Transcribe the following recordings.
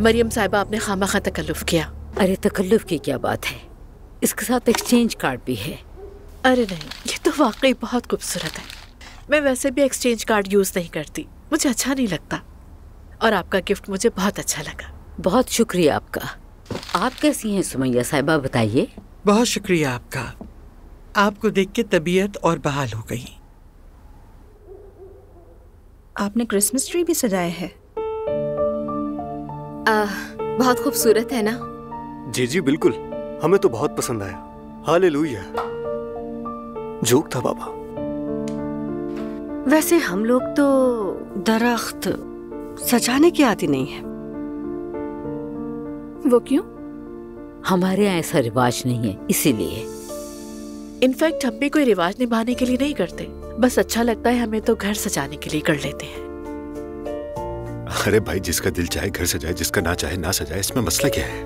मरियम साहिबा, आपने खामखा तकल्लुफ किया। अरे तकल्लुफ की क्या बात है, इसके साथ एक्सचेंज कार्ड भी है। अरे नहीं, ये तो वाकई बहुत खूबसूरत है। मैं वैसे भी एक्सचेंज कार्ड यूज नहीं करती, मुझे अच्छा नहीं लगता। और आपका गिफ्ट मुझे बहुत अच्छा लगा। बहुत शुक्रिया आपका। आप कैसी हैं सुमैया साहिबा, बताइए। बहुत शुक्रिया आपका। आपको देख के तबीयत और बहाल हो गई। आपने क्रिसमस ट्री भी सजाया है। बहुत खूबसूरत है ना? जी जी बिल्कुल, हमें तो बहुत पसंद आया। हालेलुया। जोक था बाबा। वैसे हम लोग तो दरख्त सजाने की आदत नहीं है। वो क्यों? हमारे यहाँ ऐसा रिवाज नहीं है, इसीलिए। इनफैक्ट हम भी कोई रिवाज निभाने के लिए नहीं करते, बस अच्छा लगता है हमें तो घर सजाने के लिए कर लेते हैं। अरे भाई, जिसका दिल चाहे घर सजाए, जिसका ना चाहे ना सजाए, इसमें मसला क्या है?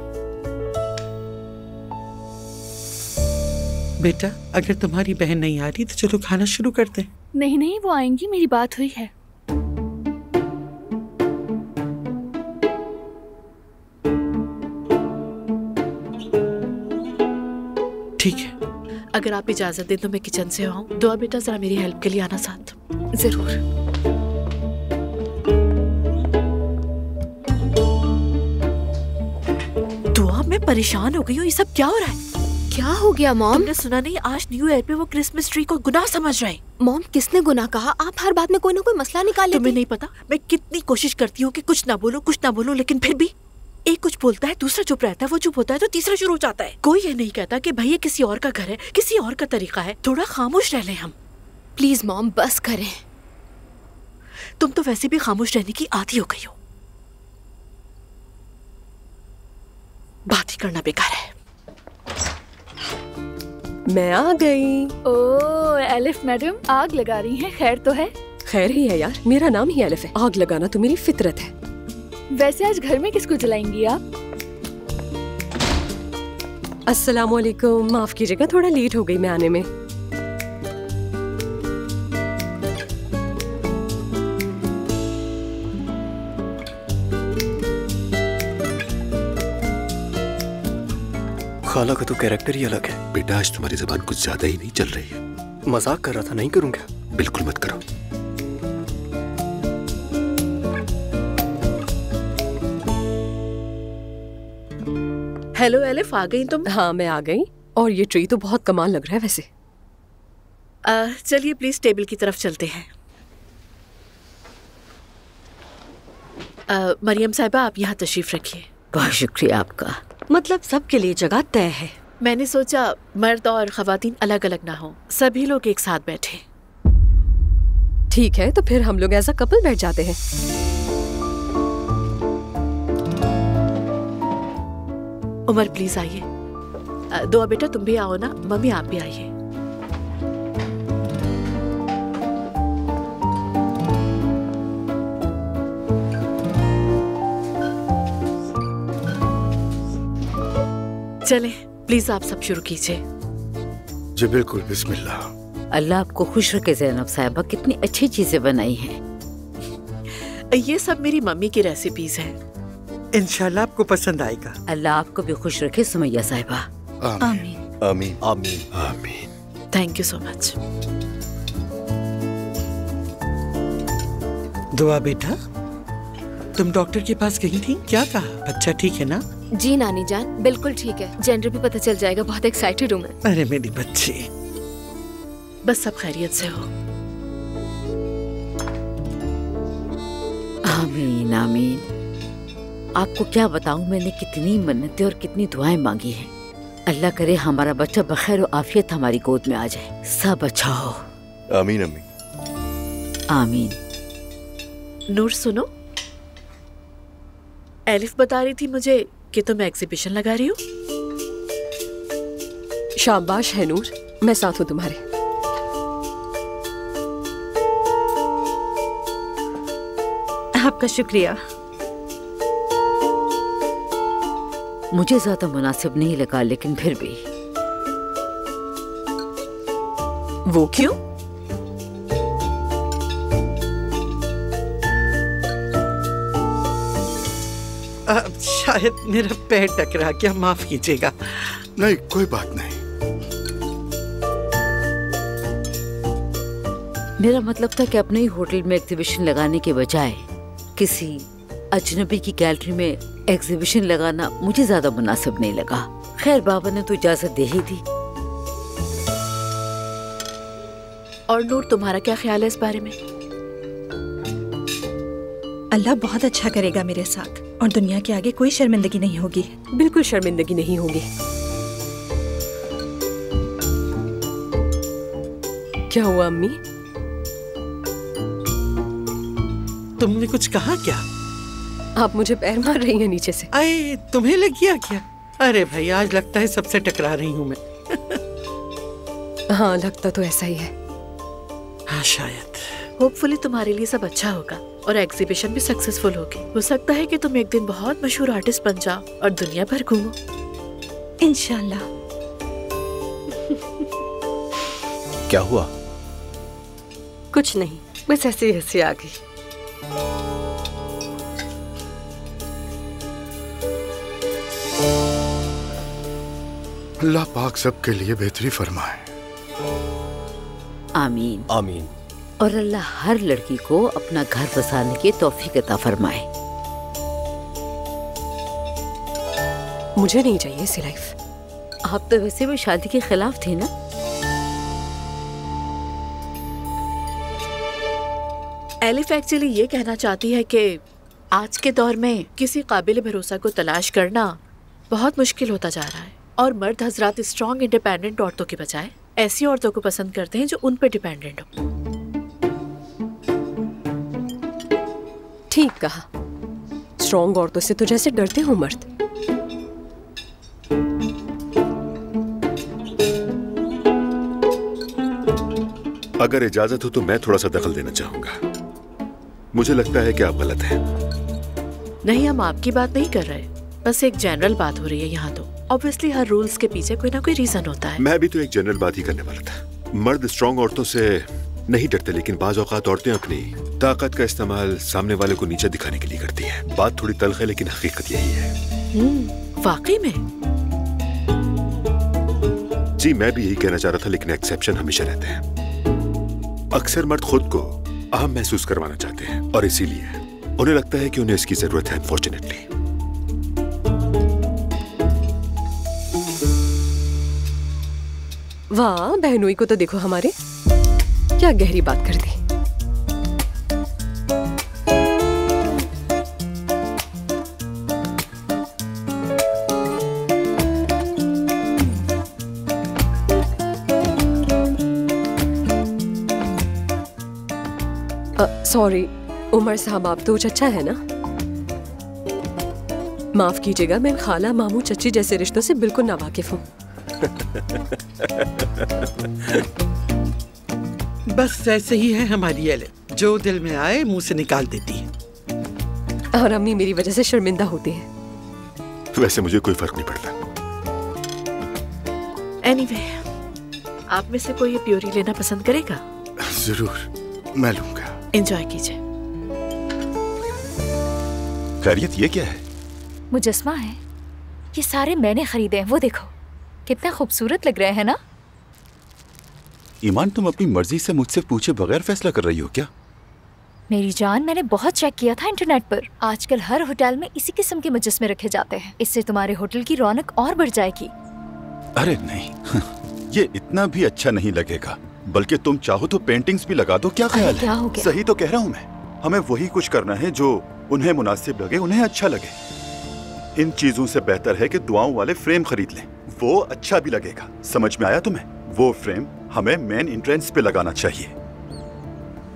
बेटा, अगर तुम्हारी बहन नहीं आ रही तो चलो खाना शुरू करते हैं। नहीं नहीं, वो आएंगी, मेरी बात हुई है। ठीक है। अगर आप इजाजत दें तो मैं किचन से आऊं। दुआ बेटा, जरा मेरी हेल्प के लिए आना साथ। जरूर। दुआ, मैं परेशान हो गई हूँ, ये सब क्या हो रहा है? क्या हो गया मॉम? तुमने सुना नहीं, आज न्यू ईयर पे वो क्रिसमस ट्री को गुनाह समझ रहे हैं। मॉम, किसने गुनाह कहा? आप हर बात में कोई ना कोई मसला निकाल लेती। तुम्हें नहीं पता मैं कितनी कोशिश करती हूँ कि कुछ ना बोलो, लेकिन फिर भी एक कुछ बोलता है, दूसरा चुप रहता है, वो चुप होता है तो तीसरा शुरू हो जाता है। कोई ये नहीं कहता कि भाई ये किसी और का घर है, किसी और का तरीका है। थोड़ा खामोश रह लें हम। प्लीज मॉम, बस करें। तुम तो वैसे भी खामोश रहने की आदी हो गई हो। बात ही करना बेकार है। मैं आ गई। ओह एलिफ मैडम, आग लगा रही हैं, खैर तो है? खैर ही है यार, मेरा नाम ही एलिफ है। आग लगाना तो मेरी फितरत है। वैसे आज घर में किसको जलाएंगी आप? अस्सलाम वालेकुम, माफ कीजिएगा, थोड़ा लेट हो गई मैं आने में। खाला का तो कैरेक्टर ही अलग है। बेटा, आज तुम्हारी जबान कुछ ज्यादा ही नहीं चल रही है। मजाक कर रहा था, नहीं करूंगा। बिल्कुल मत करो। हेलो एलिफ, आ गई तुम? हाँ मैं आ गई। और ये ट्री तो बहुत कमाल लग रहा है वैसे। चलिए प्लीज टेबल की तरफ चलते हैं। मरियम साहिबा, आप यहाँ तशरीफ रखिए। बहुत शुक्रिया आपका। मतलब सबके लिए जगह तय है। मैंने सोचा मर्द और खवातीन अलग अलग ना हो, सभी लोग एक साथ बैठे। ठीक है, तो फिर हम लोग ऐसा कपल बैठ जाते हैं। उमर प्लीज आइए। दुआ बेटा, तुम भी आओ ना। मम्मी आप भी आइए। चलें, प्लीज आप सब शुरू कीजिए। जी बिल्कुल, बिस्मिल्लाह। अल्लाह आपको खुश रखे ज़ैनब साहिबा, कितनी अच्छी चीजें बनाई हैं। ये सब मेरी मम्मी की रेसिपीज हैं। इंशाल्लाह आपको पसंद आएगा। अल्लाह आपको भी खुश रखे सुमैया साहिबा। आमीन आमीन आमीन आमीन। Thank you so much. दुआ बेटा, तुम डॉक्टर के पास गई थी, क्या कहा? बच्चा ठीक है ना? जी नानी जान, बिल्कुल ठीक है। जेंडर भी पता चल जाएगा, बहुत एक्साइटेड हूँ मैं। अरे मेरी बच्ची, बस सब खैरियत से हो। आमीन आमीन। आपको क्या बताऊं, मैंने कितनी मन्नतें और कितनी दुआएं मांगी हैं। अल्लाह करे हमारा बच्चा बखैर और आफियत हमारी गोद में आ जाए, सब अच्छा हो। आमीन अम्मी। आमीन। नूर सुनो, एलिफ बता रही थी मुझे कि तुम एग्जीबिशन लगा रही हो। शाबाश है नूर, मैं साथ हूँ तुम्हारे। आपका शुक्रिया। मुझे ज्यादा मुनासिब नहीं लगा, लेकिन फिर भी। वो क्यों? शायद मेरा पैर टकरा गया, माफ कीजिएगा। नहीं, कोई बात नहीं। मेरा मतलब था कि अपने ही होटल में एग्जीबिशन लगाने के बजाय किसी अजनबी की गैलरी में एग्जीबिशन लगाना मुझे ज्यादा मुनासिब नहीं लगा। खैर बाबा ने तो इजाजत दे ही दी। और नूर, तुम्हारा क्या ख्याल है इस बारे में? अल्लाह बहुत अच्छा करेगा मेरे साथ, और दुनिया के आगे कोई शर्मिंदगी नहीं होगी। बिल्कुल शर्मिंदगी नहीं होगी। क्या हुआ अम्मी? तुमने कुछ कहा क्या? आप मुझे पैर मार रही हैं नीचे से। अरे तुम्हें लग गया क्या? अरे भाई, आज लगता है सबसे टकरा रही हूँ मैं। हाँ, लगता तो ऐसा ही है। हाँ, शायद। होपफुली तुम्हारे लिए सब अच्छा होगा और एग्जीबिशन भी सक्सेसफुल होगी। हो सकता है कि तुम एक दिन बहुत मशहूर आर्टिस्ट बन जाओ और दुनिया भर घूमो। इंशाल्लाह। क्या हुआ? कुछ नहीं, बस ऐसे ही हंसी आ गई। अल्लाह पाक सबके लिए बेहतरी फरमाए। आमीन आमीन। और अल्लाह हर लड़की को अपना घर बसाने की तौफीक अता फरमाए। मुझे नहीं चाहिए ऐसी लाइफ। आप तो वैसे भी शादी के खिलाफ थी ना? एलिफ एक्चुअली ये कहना चाहती है कि आज के दौर में किसी काबिल भरोसा को तलाश करना बहुत मुश्किल होता जा रहा है और मर्द हजरात स्ट्रॉन्ग इंडिपेंडेंट औरतों के बजाय ऐसी औरतों को पसंद करते हैं जो उन पे डिपेंडेंट हो। ठीक कहा। स्ट्रॉन्ग औरतों से तो जैसे डरते हो मर्द। अगर इजाजत हो तो मैं थोड़ा सा दखल देना चाहूंगा। मुझे लगता है कि आप गलत हैं। नहीं, हम आपकी बात नहीं कर रहे, बस एक जनरल बात हो रही है यहाँ तो। ऑब्वियसली हर रूल्स के पीछे कोई ना कोई रीजन होता है। मैं भी तो एक जनरल बात ही करने वाला था। मर्द स्ट्रॉन्ग औरतों से नहीं डरते, लेकिन बाज औकात औरतें अपनी ताकत का इस्तेमाल सामने वाले को नीचे दिखाने के लिए करती हैं। बात थोड़ी तल्ख है, लेकिन हकीकत यही है। वाकई में? जी, मैं भी यही कहना चाह रहा था, लेकिन एक्सेप्शन हमेशा रहते हैं। अक्सर मर्द खुद को अहम महसूस करवाना चाहते हैं और इसीलिए उन्हें लगता है कि उन्हें इसकी जरूरत है। अनफॉर्चुनेटली वाह, बहनोई को तो देखो हमारे, क्या गहरी बात कर दी। सॉरी उमर साहब, आप तो चचा है ना? माफ कीजिएगा, मैं खाला मामू चची जैसे रिश्तों से बिल्कुल नावाकिफ हूँ। बस ऐसे ही है हमारी एलिफ, जो दिल में आए मुंह से निकाल देती है। और अम्मी मेरी वजह से शर्मिंदा होती है। वैसे मुझे कोई फर्क नहीं पड़ता। एनीवे, आप में से कोई ये प्योरी लेना पसंद करेगा? जरूर, मैं लूंगा। एंजॉय कीजिए। खैरियत, ये क्या है? मुजस्मा है, ये सारे मैंने खरीदे हैं। वो देखो कितना खूबसूरत लग रहे हैं ना। ईमान, तुम अपनी मर्जी से मुझसे पूछे बगैर फैसला कर रही हो क्या? मेरी जान, मैंने बहुत चेक किया था इंटरनेट पर। आजकल हर होटल में इसी किस्म के मुजस्मे रखे जाते हैं। इससे तुम्हारे होटल की रौनक और बढ़ जाएगी। अरे नहीं, ये इतना भी अच्छा नहीं लगेगा। बल्कि तुम चाहो तो पेंटिंग्स भी लगा दो। क्या ख्याल है? क्या हो गया? सही तो कह रहा हूँ मैं। हमें वही कुछ करना है जो उन्हें मुनासिब लगे, उन्हें अच्छा लगे। इन चीजों से बेहतर है कि दुआओं वाले फ्रेम खरीद लें, वो अच्छा भी लगेगा। समझ में आया तुम्हें? वो फ्रेम हमें मेन एंट्रेंस पे लगाना चाहिए।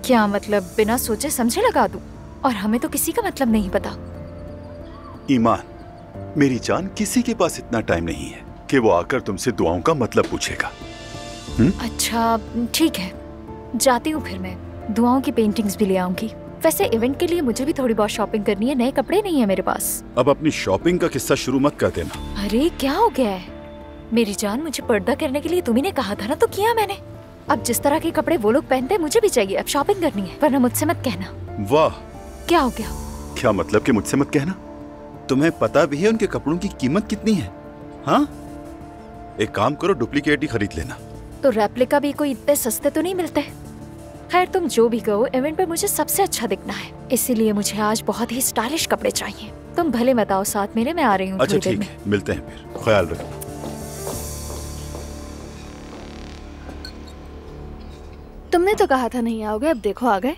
क्या मतलब बिना सोचे समझे लगा दूं? और हमें तो किसी का मतलब नहीं पता। ईमान, मेरी जान, किसी के पास इतना टाइम नहीं है कि वो आकर तुमसे दुआओं का मतलब पूछेगा। अच्छा ठीक है, जाती हूँ फिर मैं। दुआओं की पेंटिंग्स भी ले आऊंगी। वैसे इवेंट के लिए मुझे भी थोड़ी बहुत शॉपिंग करनी है। नए कपड़े नहीं है मेरे पास। अब अपनी शॉपिंग का किस्सा शुरू मत कर देना। अरे क्या हो गया है? मेरी जान, मुझे पर्दा करने के लिए तुम्ही ने कहा था ना, तो किया मैंने। अब जिस तरह के कपड़े वो लोग पहनते हैं मुझे भी चाहिए। अब शॉपिंग करनी है, वरना मुझसे मत कहना। वाह, क्या हो गया? क्या मतलब कि मुझसे मत कहना? तुम्हें पता भी है उनके कपड़ों की कीमत कितनी है? हाँ, एक काम करो, डुप्लीकेट ही खरीद लेना। तो रेप्लिका भी कोई इतने सस्ते तो नहीं मिलते। खैर तुम जो भी कहो, इवेंट पे मुझे सबसे अच्छा दिखना है, इसीलिए मुझे आज बहुत ही स्टाइलिश कपड़े चाहिए। तुम भले मत आओ साथ मेरे, मैं आ रही हूँ। अच्छा ठीक है, मिलते हैं फिर, ख्याल रखना। तुमने तो कहा था नहीं आओगे, अब देखो आ गए।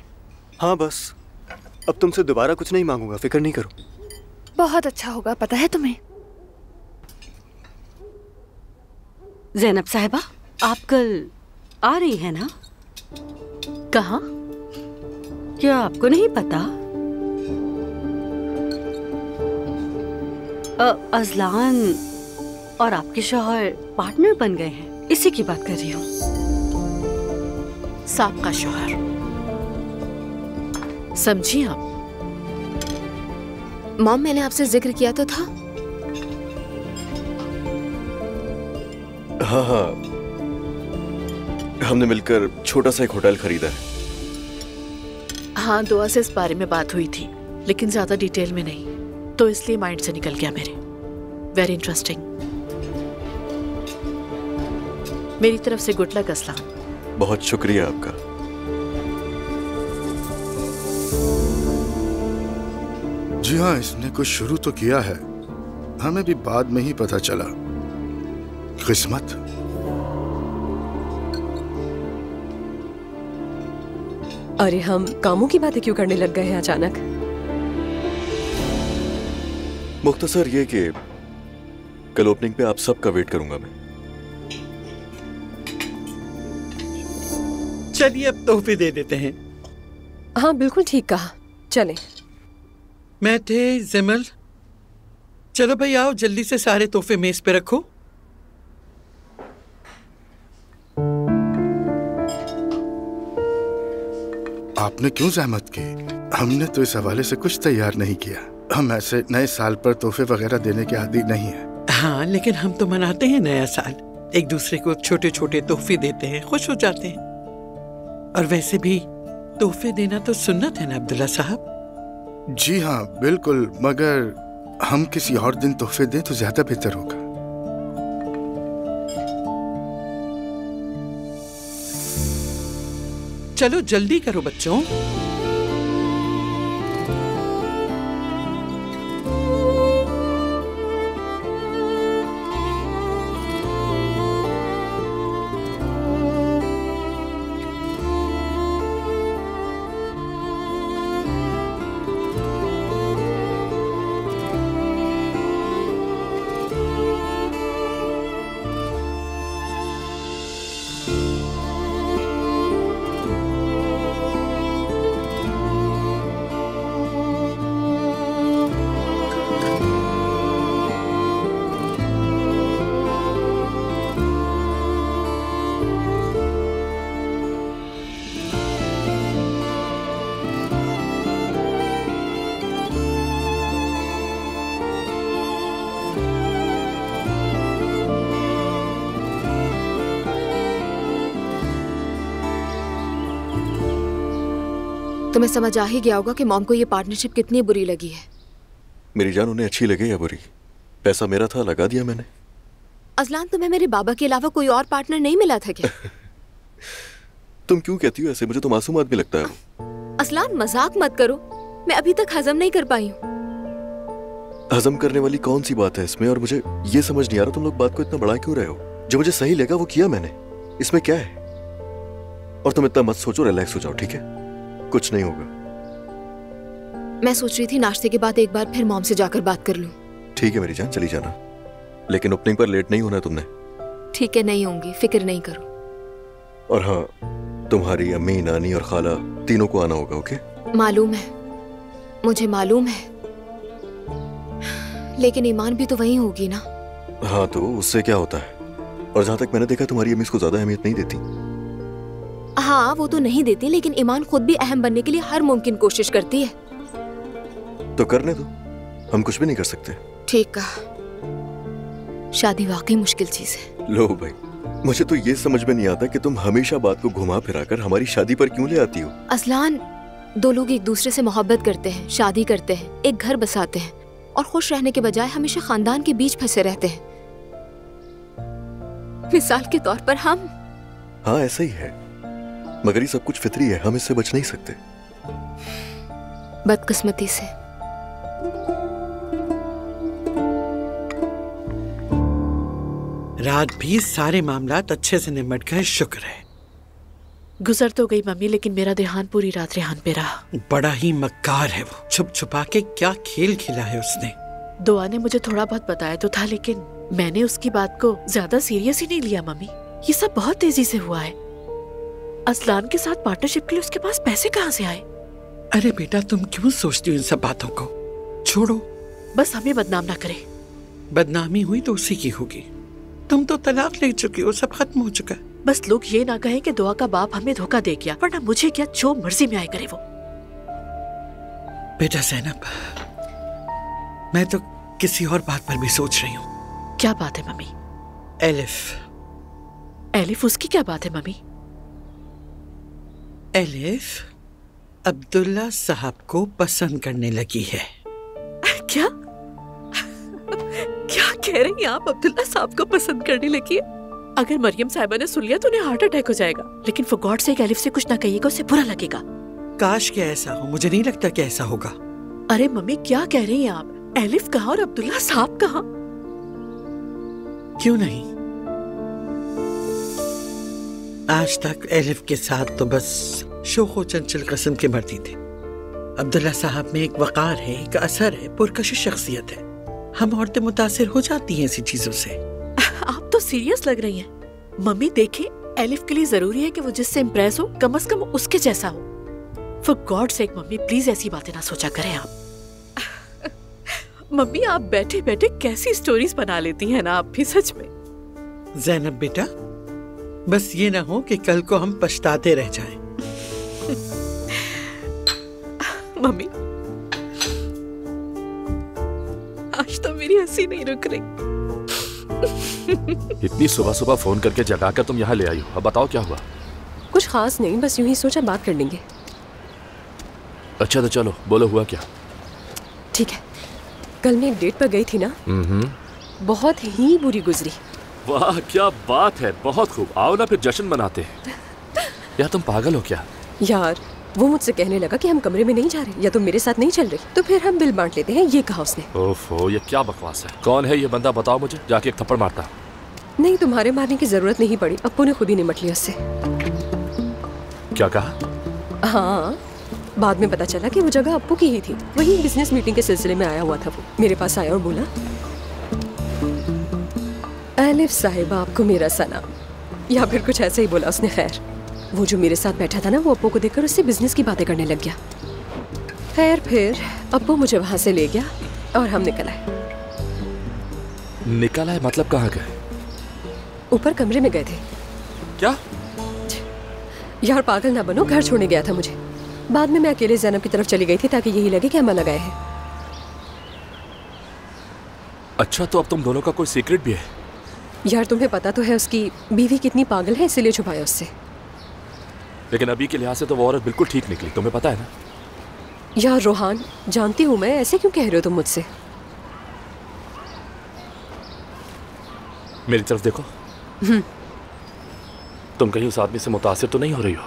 हाँ बस, अब तुमसे दोबारा कुछ नहीं मांगूंगा, फिक्र नहीं करो। बहुत अच्छा होगा, पता है तुम्हें। ज़ैनब साहिबा, आप कल आ रही हैं ना? कहाँ? क्या आपको नहीं पता? अजलान और आपके शौहर पार्टनर बन गए हैं, इसी की बात कर रही हूँ। साहब का शौहर, समझी आप? मॉम, मैंने आपसे जिक्र किया तो था। हाँ हाँ, हमने मिलकर छोटा सा एक होटल खरीदा है। हाँ, दुआ से इस बारे में बात हुई थी, लेकिन ज्यादा डिटेल में नहीं, तो इसलिए माइंड से निकल गया मेरे। Very interesting. मेरी तरफ से गुड लक असलान। बहुत शुक्रिया आपका। जी हाँ, इसने कुछ शुरू तो किया है, हमें भी बाद में ही पता चला। किस्मत। अरे हम कामों की बातें क्यों करने लग गए हैं अचानक? मुख्तसर ये कि कल ओपनिंग पे आप सबका वेट करूंगा मैं। चलिए अब तोहफे दे देते हैं। हाँ बिल्कुल ठीक कहा, चलें। मैं थे जमल, चलो भाई आओ, जल्दी से सारे तोहफे मेज पे रखो। आपने क्यों जहमत की? हमने तो इस हवाले से कुछ तैयार नहीं किया। हम ऐसे नए साल पर तोहफे वगैरह देने के आदी नहीं है। हाँ, लेकिन हम तो मनाते हैं नया साल, एक दूसरे को छोटे छोटे तोहफे देते हैं, खुश हो जाते हैं। और वैसे भी तोहफे देना तो सुन्नत है ना अब्दुल्ला साहब? जी हाँ बिल्कुल, मगर हम किसी और दिन तोहफे दें तो ज्यादा बेहतर होगा। चलो जल्दी करो बच्चों। तुम्हें समझ आ ही गया होगा कि मॉम को ये पार्टनरशिप कितनी बुरी लगी है। मेरी जान, उन्हें अच्छी लगे या बुरी, पैसा मेरा था, लगा दिया मैंने। अजलान, तुम्हें मेरे बाबा के अलावा कोई और पार्टनर नहीं मिला था क्या? तुम क्यों कहती हो ऐसे? मुझे तो मासूम आदमी लगता है। अजलान मजाक मत करो, मैं अभी तक हजम नहीं कर पाई हूँ। हजम करने वाली कौन सी बात है इसमें? और मुझे ये समझ नहीं आ रहा तुम लोग बात को इतना बड़ा क्यों रहे हो? जो मुझे सही लगा वो किया मैंने, इसमें क्या है? और तुम इतना मत सोचो, रिलैक्स हो जाओ, ठीक है? कुछ नहीं होगा। मैं सोच रही थी नाश्ते के बाद एक बार फिर मॉम से जाकर बात कर लूं। ठीक है मेरी जान, चली जाना, लेकिन ओपनिंग पर लेट नहीं होना तुमने। ठीक है, नहीं होंगी, फिक्र नहीं करो। और हाँ, तुम्हारी अम्मी, नानी और खाला तीनों को आना होगा, ओके? मालूम है, मुझे मालूम है, लेकिन ईमान भी तो वही होगी ना। हाँ, तो उससे क्या होता है? और जहाँ तक मैंने देखा तुम्हारी अम्मी इसको ज्यादा अहमियत नहीं देती। हाँ, वो तो नहीं देती, लेकिन ईमान खुद भी अहम बनने के लिए हर मुमकिन कोशिश करती है। तो करने दो, हम कुछ भी नहीं कर सकते। ठीक कहा, शादी वाकई मुश्किल चीज है। लो भाई, मुझे तो ये समझ में नहीं आता कि तुम हमेशा बात को घुमा फिराकर हमारी शादी पर क्यों ले आती हो। असलान, दो लोग एक दूसरे से मोहब्बत करते हैं, शादी करते हैं, एक घर बसाते हैं, और खुश रहने के बजाय हमेशा खानदान के बीच फंसे रहते हैं। मिसाल के तौर पर हम। हाँ ऐसा ही है, मगर ये सब कुछ फितरी है, हम इससे बच नहीं सकते। बदकिस्मती से। रात भी सारे मामलात अच्छे से निपट गए, शुक्र है। गुजर तो गई मम्मी, लेकिन मेरा ध्यान पूरी रात रेहान पे रहा। बड़ा ही मक्कार है वो, छुप छुपा के क्या खेल खेला है उसने। दुआ ने मुझे थोड़ा बहुत बताया तो था, लेकिन मैंने उसकी बात को ज्यादा सीरियस ही नहीं लिया मम्मी। ये सब बहुत तेजी से हुआ है। असलान के साथ पार्टनरशिप के लिए उसके पास पैसे कहाँ से आए? अरे बेटा तुम क्यों सोचती हो इन सब बातों को? छोड़ो, बस हमें बदनाम ना करे। बदनामी हुई तो उसी की होगी। तुम तो तलाक ले चुकी हो, सब खत्म हो चुका है। बस लोग ये ना कहें कि दुआ का बाप हमें धोखा दे गया, वरना मुझे क्या, जो मर्जी में आए करे वो। बेटा ज़ैनब, मैं तो किसी और बात पर भी सोच रही हूँ। क्या बात है मम्मी? एलिफ। एलिफ, उसकी क्या बात है मम्मी? एलिफ अब्दुल्ला साहब को पसंद करने लगी है। क्या क्या कह रही हैं आप? अब्दुल्ला साहब को पसंद करने लगी है? अगर मरियम साहिबा ने सुन लिया तो उन्हें हार्ट अटैक हो जाएगा। लेकिन फॉर गॉड सेक एलिफ से कुछ ना कहिएगा, उसे बुरा लगेगा। काश क्या ऐसा हो, मुझे नहीं लगता कि ऐसा होगा। अरे मम्मी क्या कह रही हैं आप? एलिफ कहाँ और अब्दुल्ला साहब कहाँ? क्यों नहीं, आज तक एलिफ के साथ तो बस शोखो चंचल किस्म के मर्दी थे। अब्दुल्ला साहब में एक वकार है, एक असर है, पुरकशिश शख्सियत है। हम औरतें मुतासिर हो जाती हैं ऐसी चीजों से। आप तो सीरियस लग रही हैं मम्मी। देखें, एलिफ के लिए जरूरी है कि वो जिससे इम्प्रेस हो कम से कम उसके जैसा हो। For God sake mummy please ऐसी बातें ना सोचा करें आप। मम्मी आप बैठे बैठे कैसी स्टोरीज बना लेती हैं ना आप भी, सच में। ज़ैनब बेटा, बस ये ना हो कि कल को हम पछताते रह जाएं। मम्मी आज तो मेरी हंसी नहीं रुक रही। इतनी सुबह सुबह फोन करके जगाकर तुम यहाँ ले आई हो, अब बताओ क्या हुआ? कुछ खास नहीं, बस यूं ही सोचा बात कर लेंगे। अच्छा तो चलो बोलो, हुआ क्या? ठीक है, कल मैं एक डेट पर गई थी ना, बहुत ही बुरी गुजरी। वाह क्या बात है, बहुत खूब। आओ ना फिर जश्न मनाते हैं। या तुम पागल हो क्या? यार वो मुझसे कहने लगा कि हम कमरे में नहीं जा रहे, या तुम मेरे साथ नहीं चल रही, तो फिर हम बिल बांट लेते हैं, ये कहा उसने। ओफो, ये क्या बकवास है? कौन है ये बंदा, बताओ मुझे, जाके एक थप्पड़ मारता। नहीं, तुम्हारे मारने की जरूरत नहीं पड़ी, अप्पू ने खुद ही निमट लिया उससे। क्या कहा? हाँ, बाद में पता चला कि वो जगह अप्पू की ही थी। वही बिजनेस मीटिंग के सिलसिले में आया हुआ था। वो मेरे पास आया और बोला, एलिफ साहिबा आपको मेरा सलाम, या फिर कुछ ऐसे ही बोला उसने। खैर वो जो मेरे साथ बैठा था ना, वो अप्पू को देखकर उससे बिजनेस की बातें करने लग गया। खैर फिर अप्पू मुझे वहां से ले गया और हम निकल आए। निकल आए मतलब कहाँ गए? ऊपर कमरे में गए थे। क्या? यार पागल ना बनो, घर छोड़ने गया था मुझे। बाद में मैं अकेले ज़ैनब की तरफ चली गई थी ताकि यही लगे कि हम अलग आए हैं। अच्छा तो अब तुम दोनों का कोई सीक्रेट भी है? यार तुम्हें पता तो है उसकी बीवी कितनी पागल है, इसीलिए छुपाया उससे। लेकिन अभी के लिहाज से तो वो औरत बिल्कुल ठीक निकली, तुम्हें पता है ना? यार रोहान, जानती हूँ मैं, ऐसे क्यों कह रहे हो तुम मुझसे? मेरी तरफ देखो। तुम कहीं उस आदमी से मुतासिर तो नहीं हो रही हो?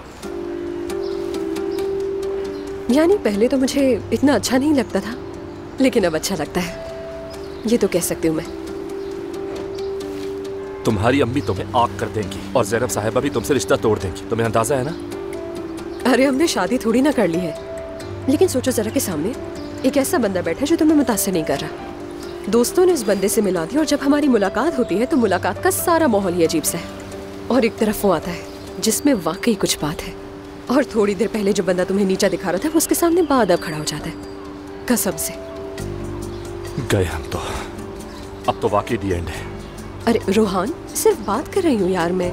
यानी पहले तो मुझे इतना अच्छा नहीं लगता था, लेकिन अब अच्छा लगता है, ये तो कह सकती हूँ मैं। तुम्हारी अम्मी तुम्हें आग कर देंगी और ज़ैनब साहिबा भी तुमसे रिश्ता तोड़ देंगी, तुम्हें अंदाजा है ना? अरे हमने शादी थोड़ी ना कर ली है, लेकिन सोचो जरा के सामने एक ऐसा बंदा बैठा है जो तुम्हें मुतासिर नहीं कर रहा। दोस्तों ने उस बंदे से मिला दिया और जब हमारी मुलाकात होती है तो मुलाकात का सारा माहौल ही अजीब सा है। और एक तरफ वो आता है जिसमें वाकई कुछ बात है, और थोड़ी देर पहले जो बंदा तुम्हें नीचा दिखा रहा था वो उसके सामने बाअदब खड़ा हो जाता है। कसम से। गए हम तो, अब तो वाकई दी एंड है। अरे रोहान, सिर्फ बात कर रही हूँ यार मैं।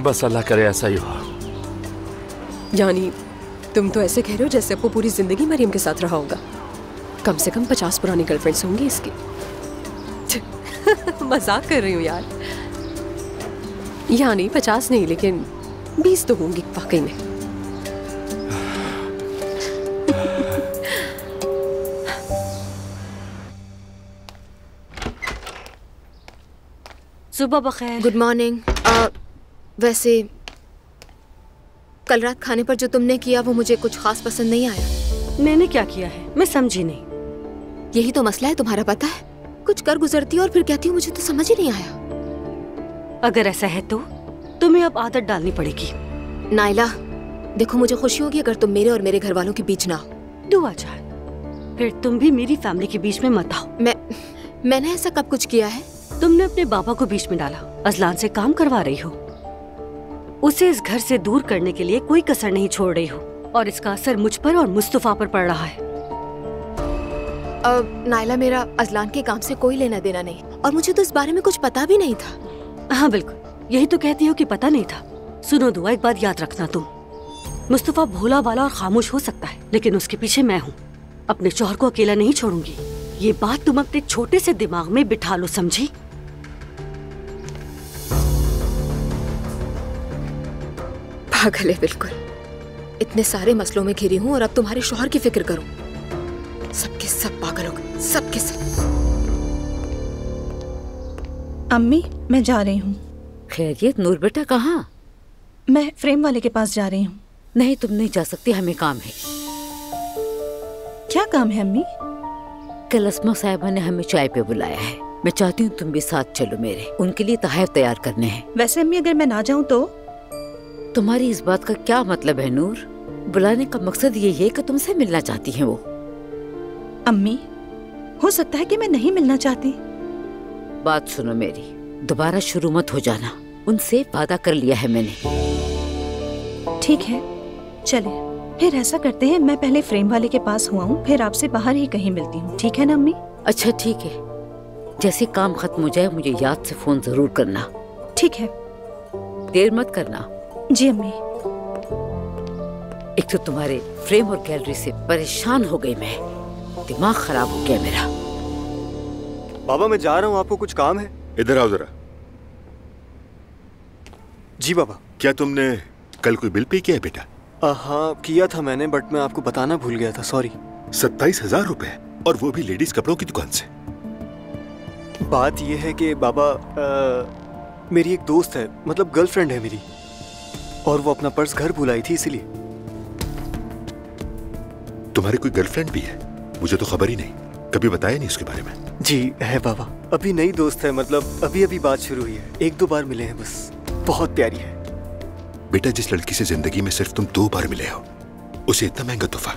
बस अल्लाह करे ऐसा ही हो। यानी तुम तो ऐसे कह रहे हो जैसे वो पूरी जिंदगी मरियम के साथ रहा होगा। कम से कम 50 पुरानी गर्लफ्रेंड्स होंगी इसकी। मजाक कर रही हूँ यार। यानी 50 नहीं, लेकिन 20 तो होंगी वाकई में। सुबह बखैर। Good morning. वैसे कल रात खाने पर जो तुमने किया वो मुझे कुछ खास पसंद नहीं आया। मैंने क्या किया है? मैं समझी नहीं। यही तो मसला है तुम्हारा, पता है? कुछ कर गुजरती हो और फिर कहती हूँ मुझे तो समझ ही नहीं आया। अगर ऐसा है तो तुम्हें अब आदत डालनी पड़ेगी। नाइला, देखो मुझे खुशी होगी अगर तुम मेरे और मेरे घर वालों के बीच ना हो। दुआ चाह, फिर तुम भी मेरी फैमिली के बीच में मत आओ। मैंने ऐसा कब कुछ किया है? तुमने अपने बाबा को बीच में डाला, अजलान से काम करवा रही हो, उसे इस घर से दूर करने के लिए कोई कसर नहीं छोड़ रही हो, और इसका असर मुझ पर और मुस्तफा पर पड़ रहा है। नाइला, मेरा अजलान के काम से कोई लेना देना नहीं, और मुझे तो इस बारे में कुछ पता भी नहीं था। हाँ बिल्कुल, यही तो कहती हो कि पता नहीं था। सुनो दुआ, एक बात याद रखना, तुम मुस्तफा भोला भाला और खामोश हो सकता है, लेकिन उसके पीछे मैं हूँ। अपने शौहर को अकेला नहीं छोड़ूंगी। ये बात तुम अपने छोटे से दिमाग में बिठा लो, समझी? पागल है बिल्कुल। इतने सारे मसलों में घिरी हूँ और अब तुम्हारे शौहर की फिक्र करूँ। सबके सब पागल हो गए, सबके सब। अम्मी, मैं जा रही हूँ। खैरियत? नूर बेटा कहाँ? मैं फ्रेम वाले के पास जा रही हूँ। नहीं, तुम नहीं जा सकती, हमें काम है। क्या काम है अम्मी? कल अस्मा साहिबा ने हमें चाय पे बुलाया है। मैं चाहती हूँ तुम भी साथ चलो मेरे। उनके लिए तहफ़ तैयार करने हैं। वैसे अम्मी, अगर मैं ना जाऊँ तो? तुम्हारी इस बात का क्या मतलब है नूर? बुलाने का मकसद यही है कि तुमसे मिलना चाहती हैं वो। अम्मी, हो सकता है कि मैं नहीं मिलना चाहती। बात सुनो मेरी, दोबारा शुरू मत हो जाना। उनसे वादा कर लिया है मैंने। ठीक है, चले फिर ऐसा करते हैं, मैं पहले फ्रेम वाले के पास हुआ हूँ, फिर आपसे बाहर ही कहीं मिलती हूँ। ठीक है ना अम्मी? अच्छा ठीक है, जैसे काम खत्म हो जाए मुझे याद से फोन जरूर करना। ठीक है, देर मत करना। जी अम्मी। एक तो तुम्हारे फ्रेम और गैलरी से परेशान हो गई मैं, दिमाग खराब हो गया मेरा। बाबा मैं जा रहा हूँ, आपको कुछ काम है? इधर आओ जरा। जी बाबा। क्या तुमने कल कोई बिल पे किया है बेटा? हाँ किया था मैंने, बट मैं आपको बताना भूल गया था, सॉरी। 27,000 रुपए, और वो भी लेडीज कपड़ों की दुकान से। बात ये है कि बाबा मेरी एक दोस्त है, मतलब गर्लफ्रेंड है मेरी, और वो अपना पर्स घर भुलाई थी, इसीलिए। तुम्हारी कोई गर्लफ्रेंड भी है? मुझे तो खबर ही नहीं, कभी बताया नहीं उसके बारे में। जी है बाबा, अभी नई दोस्त है, मतलब अभी अभी बात शुरू हुई है, 1-2 बार मिले हैं बस। बहुत प्यारी है। बेटा, जिस लड़की से जिंदगी में सिर्फ तुम 2 बार मिले हो, उसे इतना महंगा तोहफा।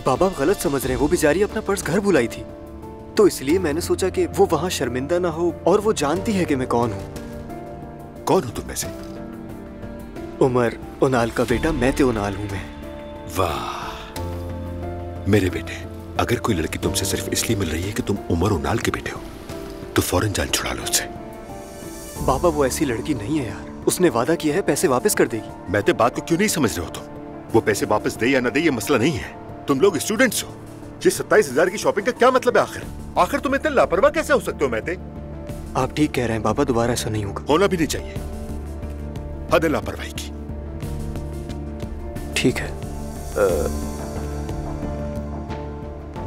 बाबा गलत समझ रहे हैं, वो बेचारी अपना पर्स घर भुलाई थी, तो इसलिए मैंने सोचा कि वो वहां शर्मिंदा ना हो, और वो जानती है कि मैं कौन हूँ। कौन हो तुम में से? उमर उनाल का बेटा, मैं ते उनाल हूँ मैं। वाह मेरे बेटे, अगर कोई लड़की तुमसे सिर्फ इसलिए मिल रही है कि तुम उमर उनाल के बेटे हो, तो फौरन जान छुड़ा लो उससे। बाबा वो ऐसी लड़की नहीं है यार, उसने वादा किया है पैसे वापस कर देगी। मैं तो बात को क्यों नहीं समझ रहे हो तुम? वो पैसे वापस दे या ना दे ये मसला नहीं है, तुम लोग स्टूडेंट्स हो। ये 27,000 की शॉपिंग का क्या मतलब है आखिर तुम इतने लापरवाह कैसे हो सकते हो? मैं आप ठीक कह रहे हैं बाबा, दोबारा ऐसा नहीं होगा। होना भी नहीं चाहिए, हद है लापरवाही की। ठीक है।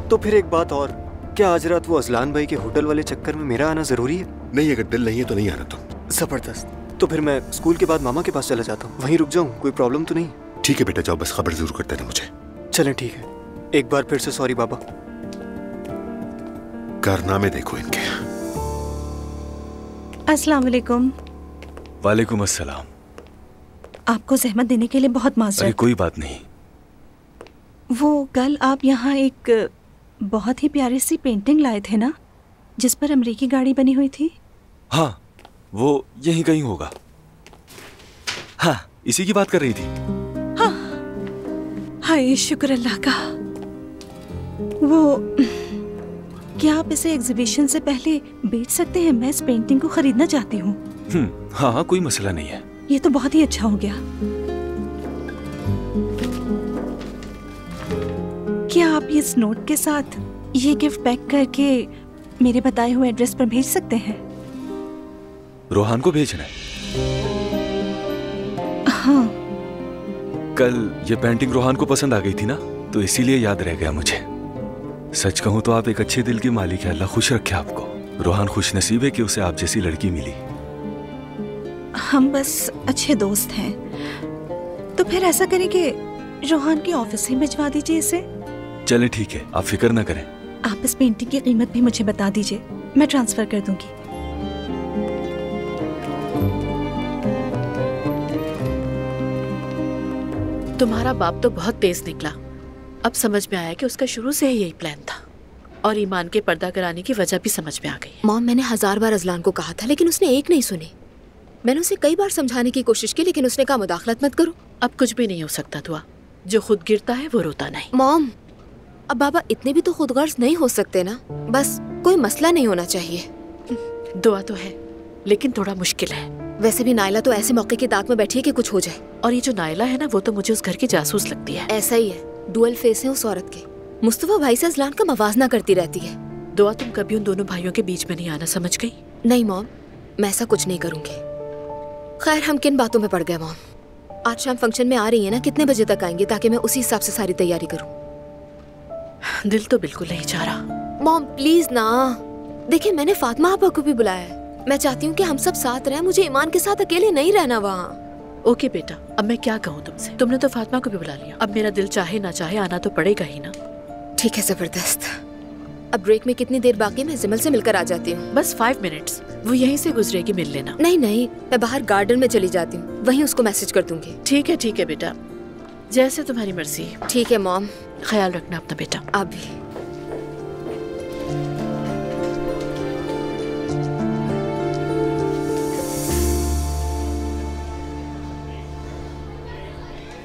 तो फिर एक बात और, क्या आज रात वो अजलान भाई के होटल वाले चक्कर में मेरा आना जरूरी है? नहीं, अगर दिल नहीं है तो नहीं आना तुम। जबरदस्त। तो फिर मैं स्कूल के बाद मामा के पास चला जाता हूँ, वहीं रुक जाऊँ, कोई प्रॉब्लम तो नहीं? ठीक है बेटा, जाओ, बस खबर जरूर करते रहना मुझे। चलें ठीक है। एक बार फिर से सॉरी बाबा। कारनामे देखो इनके। अस्सलाम वालेकुम। वालेकुम अस्सलाम। आपको जहमत देने के लिए बहुत माजरत। अरे कोई बात नहीं। वो कल आप यहाँ एक बहुत ही प्यारी सी पेंटिंग लाए थे ना, जिस पर अमरीकी गाड़ी बनी हुई थी? हाँ, वो यहीं कहीं होगा। हाँ, इसी की बात कर रही थी। हाँ, हाय शुक्र अल्लाह का। वो क्या आप इसे एग्जीबिशन से पहले बेच सकते हैं? मैं इस पेंटिंग को खरीदना चाहती हूँ। हाँ हाँ, कोई मसला नहीं है। ये तो बहुत ही अच्छा हो गया। क्या आप इस नोट के साथ ये गिफ्ट पैक करके मेरे बताए हुए एड्रेस पर भेज सकते हैं? रोहान को भेजना है? हाँ। कल ये पेंटिंग रोहान को पसंद आ गई थी ना, तो इसीलिए याद रह गया मुझे। सच कहूं तो आप एक अच्छे दिल की मालिक है, अल्लाह खुश रखे आपको। रोहान खुशनसीब है कि उसे आप जैसी लड़की मिली। हम बस अच्छे दोस्त हैं। तो फिर ऐसा करें कि रोहान के ऑफिस ही भिजवा दीजिए इसे। चले ठीक है, आप फिक्र ना करें। आप इस पेंटिंग की कीमत भी मुझे बता दीजिए, मैं ट्रांसफर कर दूंगी। तुम्हारा बाप तो बहुत तेज निकला। अब समझ में आया कि उसका शुरू से ही यही प्लान था, और ईमान के पर्दा कराने की वजह भी समझ में आ गई। मॉम, मैंने 1000 बार अजलान को कहा था, लेकिन उसने एक नहीं सुनी। मैंने उसे कई बार समझाने की कोशिश की, लेकिन उसने कहा मुदाखलत मत करो। अब कुछ भी नहीं हो सकता दुआ, जो खुद गिरता है वो रोता नहीं। मॉम, अब बाबा इतने भी तो खुदगर्ज नहीं हो सकते ना। बस कोई मसला नहीं होना चाहिए। दुआ तो है, लेकिन थोड़ा मुश्किल है। वैसे भी नायला तो ऐसे मौके की ताक में बैठी है कि कुछ हो जाए। और ये जो नायला है ना, वो तो मुझे उस घर की जासूस लगती है। ऐसा ही है, डुअल फेस है उस औरत के। मुस्तफा भाई से अजलान का मवाजना करती रहती है। दुआ, तुम कभी उन दोनों भाइयों के बीच में नहीं आना, समझ गई? नहीं मॉम, मैं ऐसा कुछ नहीं करूंगी। खैर, हम किन बातों में पड़ गए मॉम? आज शाम फंक्शन में आ रही है ना, कितने बजे तक आएंगे ताकि मैं उसी हिसाब से सारी तैयारी करूं? दिल तो बिल्कुल नहीं चाह रहा। मॉम प्लीज ना। देखिए, मैंने फातिमा आपा को भी बुलाया है। मैं चाहती हूँ कि हम सब साथ रहें। मुझे ईमान के साथ अकेले नहीं रहना वहाँ। ओके बेटा, अब मैं क्या कहूँ तुमसे? तुमने तो फातिमा को भी बुला लिया, अब मेरा दिल चाहे ना चाहे आना तो पड़ेगा ही ना। ठीक है, जबरदस्त। अब ब्रेक में कितनी देर बाकी? मैं जिमल से मिलकर आ जाती हूँ। बस 5 मिनट्स, वो यहीं से गुजरेगी, मिल लेना। नहीं नहीं, मैं बाहर गार्डन में चली जाती हूँ, वहीं उसको मैसेज कर दूंगी। ठीक है बेटा, जैसे तुम्हारी मर्जी। ठीक है मॉम, ख्याल रखना अपना बेटा। आप भी।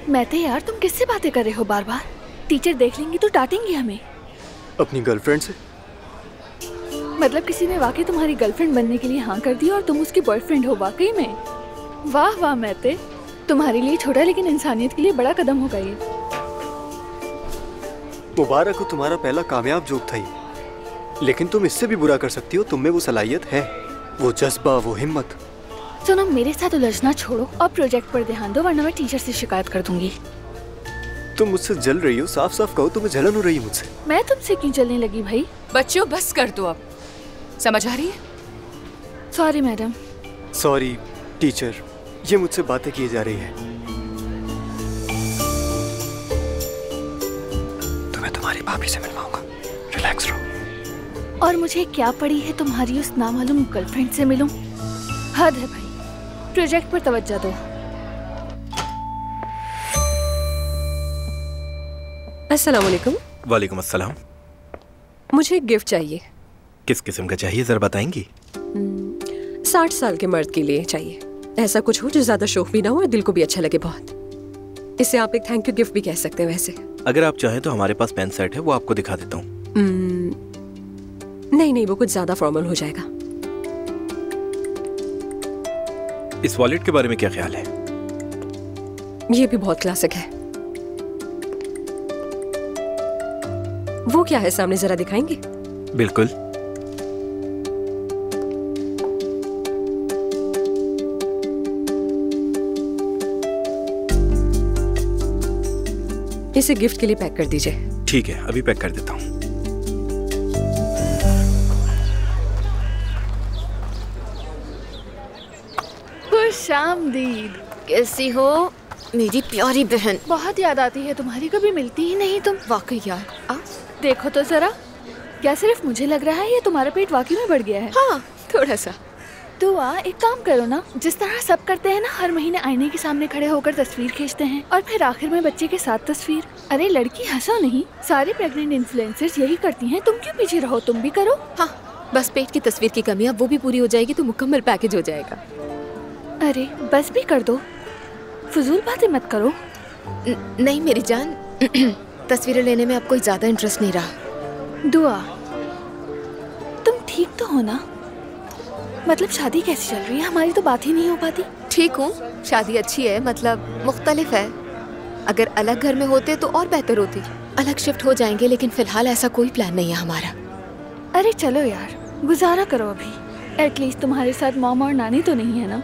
मैं तो यार, तुम किससे बातें कर रहे हो बार बार? टीचर देख लेंगी तो डांटेंगी हमें। अपनी गर्लफ्रेंड से। मतलब किसी ने वाकई तुम्हारी गर्लफ्रेंड बनने के लिए हाँ कर दी और तुम उसकी बॉयफ्रेंड हो वाकई में? वाह वाह मैते, तुम्हारे लिए छोटा लेकिन इंसानियत के लिए बड़ा कदम होगा ये। मुबारक हो, तुम्हारा पहला कामयाब जोक था ये। लेकिन तुम इससे भी बुरा कर सकती हो, तुम में वो सलाहियत है, वो जज्बा, वो हिम्मत। सुनो, मेरे साथ उलझना छोड़ो और प्रोजेक्ट पर ध्यान दो, वरना मैं टीचर से शिकायत कर दूंगी। तुम मुझसे जल रही हो, साफ साफ कहो, तुम्हें जलन हो रही है मुझसे। मैं तुमसे क्यों जलने लगी भाई? बच्चों बस कर दो अब, समझ आ रही है? Sorry madam. सॉरी टीचर, ये मुझसे बातें की जा रही है। तुम्हें तुम्हारी भाभी से मिलवाऊंगा, रिलैक्स रहो। और मुझे क्या पड़ी है तुम्हारी उस नामालूम गर्लफ्रेंड से मिलूं? हद है भाई, प्रोजेक्ट पर तवज्जो दो। अस्सलाम वालेकुम। वालेकुम अस्सलाम। मुझे एक गिफ्ट चाहिए। किस किस्म का चाहिए, जरा बताएंगी? 60 साल के मर्द के लिए चाहिए। ऐसा कुछ हो जो ज्यादा शौक भी ना हो और दिल को भी अच्छा लगे बहुत। इसे आप एक थैंक यू गिफ्ट भी कह सकते हैं। वैसे अगर आप चाहें तो हमारे पास पेन सेट है, वो आपको दिखा देता हूँ। नहीं, वो कुछ ज्यादा फॉर्मल हो जाएगा। इस वॉलेट के बारे में क्या ख्याल है? ये भी बहुत क्लासिक है। वो क्या है सामने, जरा दिखाएंगे? बिल्कुल। इसे गिफ्ट के लिए पैक कर दीजिए। ठीक है, अभी पैक कर देता हूँ। खुशामदीद। कैसी हो मेरी प्यारी बहन? बहुत याद आती है तुम्हारी, कभी मिलती ही नहीं तुम। वाकई यार। देखो तो जरा, क्या सिर्फ मुझे लग रहा है या तुम्हारा पेट वाकई में बढ़ गया है? हाँ, थोड़ा सा। दुआ, एक काम करो ना, जिस तरह सब करते हैं ना, हर महीने आईने के सामने खड़े होकर तस्वीर खींचते हैं और फिर आखिर में बच्चे के साथ तस्वीर। अरे लड़की, हंसो नहीं, सारे प्रेग्नेंट इन्फ्लुएंसर्स यही करती हैं, तुम क्यों पीछे रहो? तुम भी करो। हाँ, बस पेट की तस्वीर की कमी, अब वो भी पूरी हो जाएगी तो मुकम्मल पैकेज हो जाएगा। अरे बस भी कर दो, फजूल बातें मत करो। नहीं मेरी जान, तस्वीरें लेने में अब कोई ज्यादा इंटरेस्ट नहीं रहा। दुआ, तुम ठीक तो हो ना? मतलब शादी कैसी चल रही है? हमारी तो बात ही नहीं हो पाती। ठीक हूँ, शादी अच्छी है, मतलब मुख्तलिफ है। अगर अलग घर में होते तो और बेहतर होती। अलग शिफ्ट हो जाएंगे, लेकिन फिलहाल ऐसा कोई प्लान नहीं है हमारा। अरे चलो यार, गुजारा करो अभी। एटलीस्ट तुम्हारे साथ मामा और नानी तो नहीं है ना?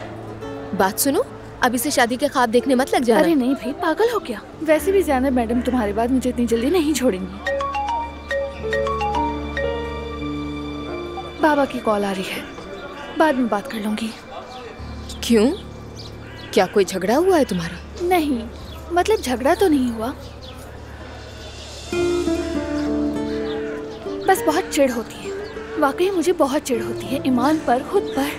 बात सुनो, अभी से शादी के ख्वाब देखने मत लग जाना। अरे नहीं भाई, पागल हो क्या? वैसे भी ज़ैनब मैडम तुम्हारे बाद मुझे इतनी जल्दी नहीं छोड़ेंगी। बाबा की कॉल आ रही है, बाद में बात कर लूंगी। क्यों? क्या कोई झगड़ा हुआ है तुम्हारा? नहीं, मतलब झगड़ा तो नहीं हुआ, बस बहुत चिढ़ होती है। वाकई मुझे बहुत चिढ़ होती है ईमान पर, खुद पर।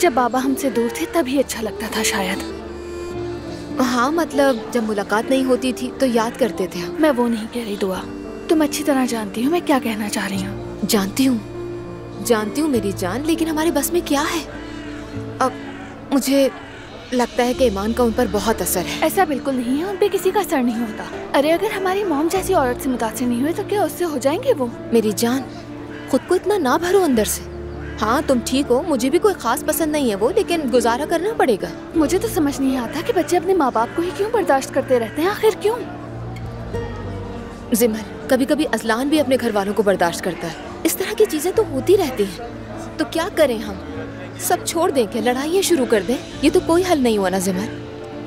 जब बाबा हमसे दूर थे तभी अच्छा लगता था शायद। हाँ, मतलब जब मुलाकात नहीं होती थी तो याद करते थे हम। मैं वो नहीं कह रही दुआ, तुम अच्छी तरह जानती हो मैं क्या कहना चाह रही हूँ। जानती हूँ मेरी जान, लेकिन हमारे बस में क्या है। अब मुझे लगता है कि ईमान का उन पर बहुत असर है। ऐसा बिल्कुल नहीं है, उन पे किसी का असर नहीं होता। अरे अगर हमारी मॉम जैसी औरत से मुतासिर नहीं हुए तो क्या उससे हो जाएंगे वो? मेरी जान, खुद को इतना ना भरो अंदर से। हाँ तुम ठीक हो, मुझे भी कोई खास पसंद नहीं है वो, लेकिन गुजारा करना पड़ेगा। मुझे तो समझ नहीं आता कि बच्चे अपने माँ बाप को ही क्यों बर्दाश्त करते रहते हैं, आखिर क्यों? जिमल, कभी कभी अजलान भी अपने घर वालों को बर्दाश्त करता है। इस तरह की चीजें तो होती रहती हैं। तो क्या करें हम? सब छोड़ दें क्या? लड़ाइयाँ शुरू कर दें? ये तो कोई हल नहीं हुआ ना जिमल।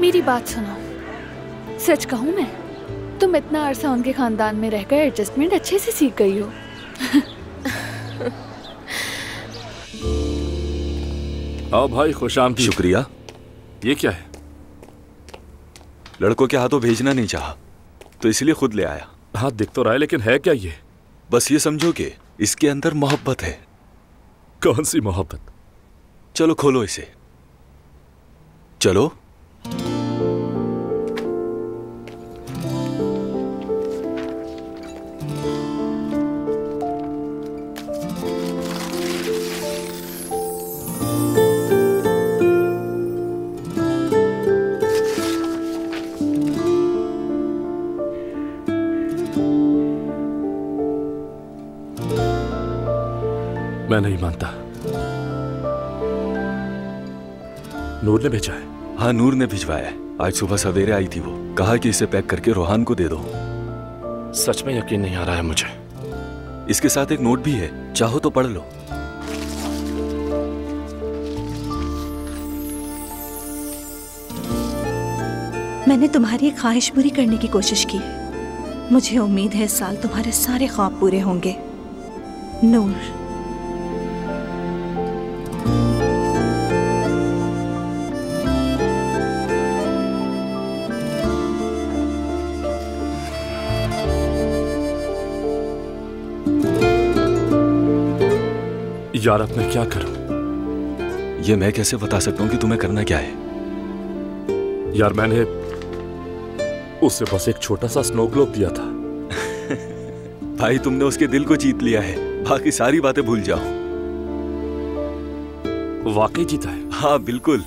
मेरी बात सुनो, सच कहूँ मैं, तुम इतना अरसा उनके खानदान में रहकर एडजस्टमेंट अच्छे से सीख गई हो। आओ भाई, खुशामदीद। शुक्रिया। ये क्या है? लड़कों के हाथों भेजना नहीं चाहा तो इसलिए खुद ले आया। हाँ दिख तो रहा है, लेकिन है क्या ये? बस ये समझो कि इसके अंदर मोहब्बत है। कौन सी मोहब्बत? चलो खोलो इसे। चलो। मैं नहीं मानता। नूर ने भेजा है? हाँ, नूर ने भिजवाया है। आज सुबह सवेरे आई थी वो। कहा कि इसे पैक करके रोहान को दे दो। सच में यकीन नहीं आ रहा है मुझे। इसके साथ एक नोट भी है, चाहो तो पढ़ लो। मैंने तुम्हारी एक ख्वाहिश पूरी करने की कोशिश की। मुझे उम्मीद है इस साल तुम्हारे सारे ख्वाब पूरे होंगे। नूर। यार अब मैं क्या करूं? ये मैं कैसे बता सकता हूं कि तुम्हें करना क्या है? यार मैंने उसे बस एक छोटा सा स्नो ग्लोब दिया था। भाई तुमने उसके दिल को जीत लिया है, बाकी सारी बातें भूल जाओ। वाकई जीता है? हाँ बिल्कुल।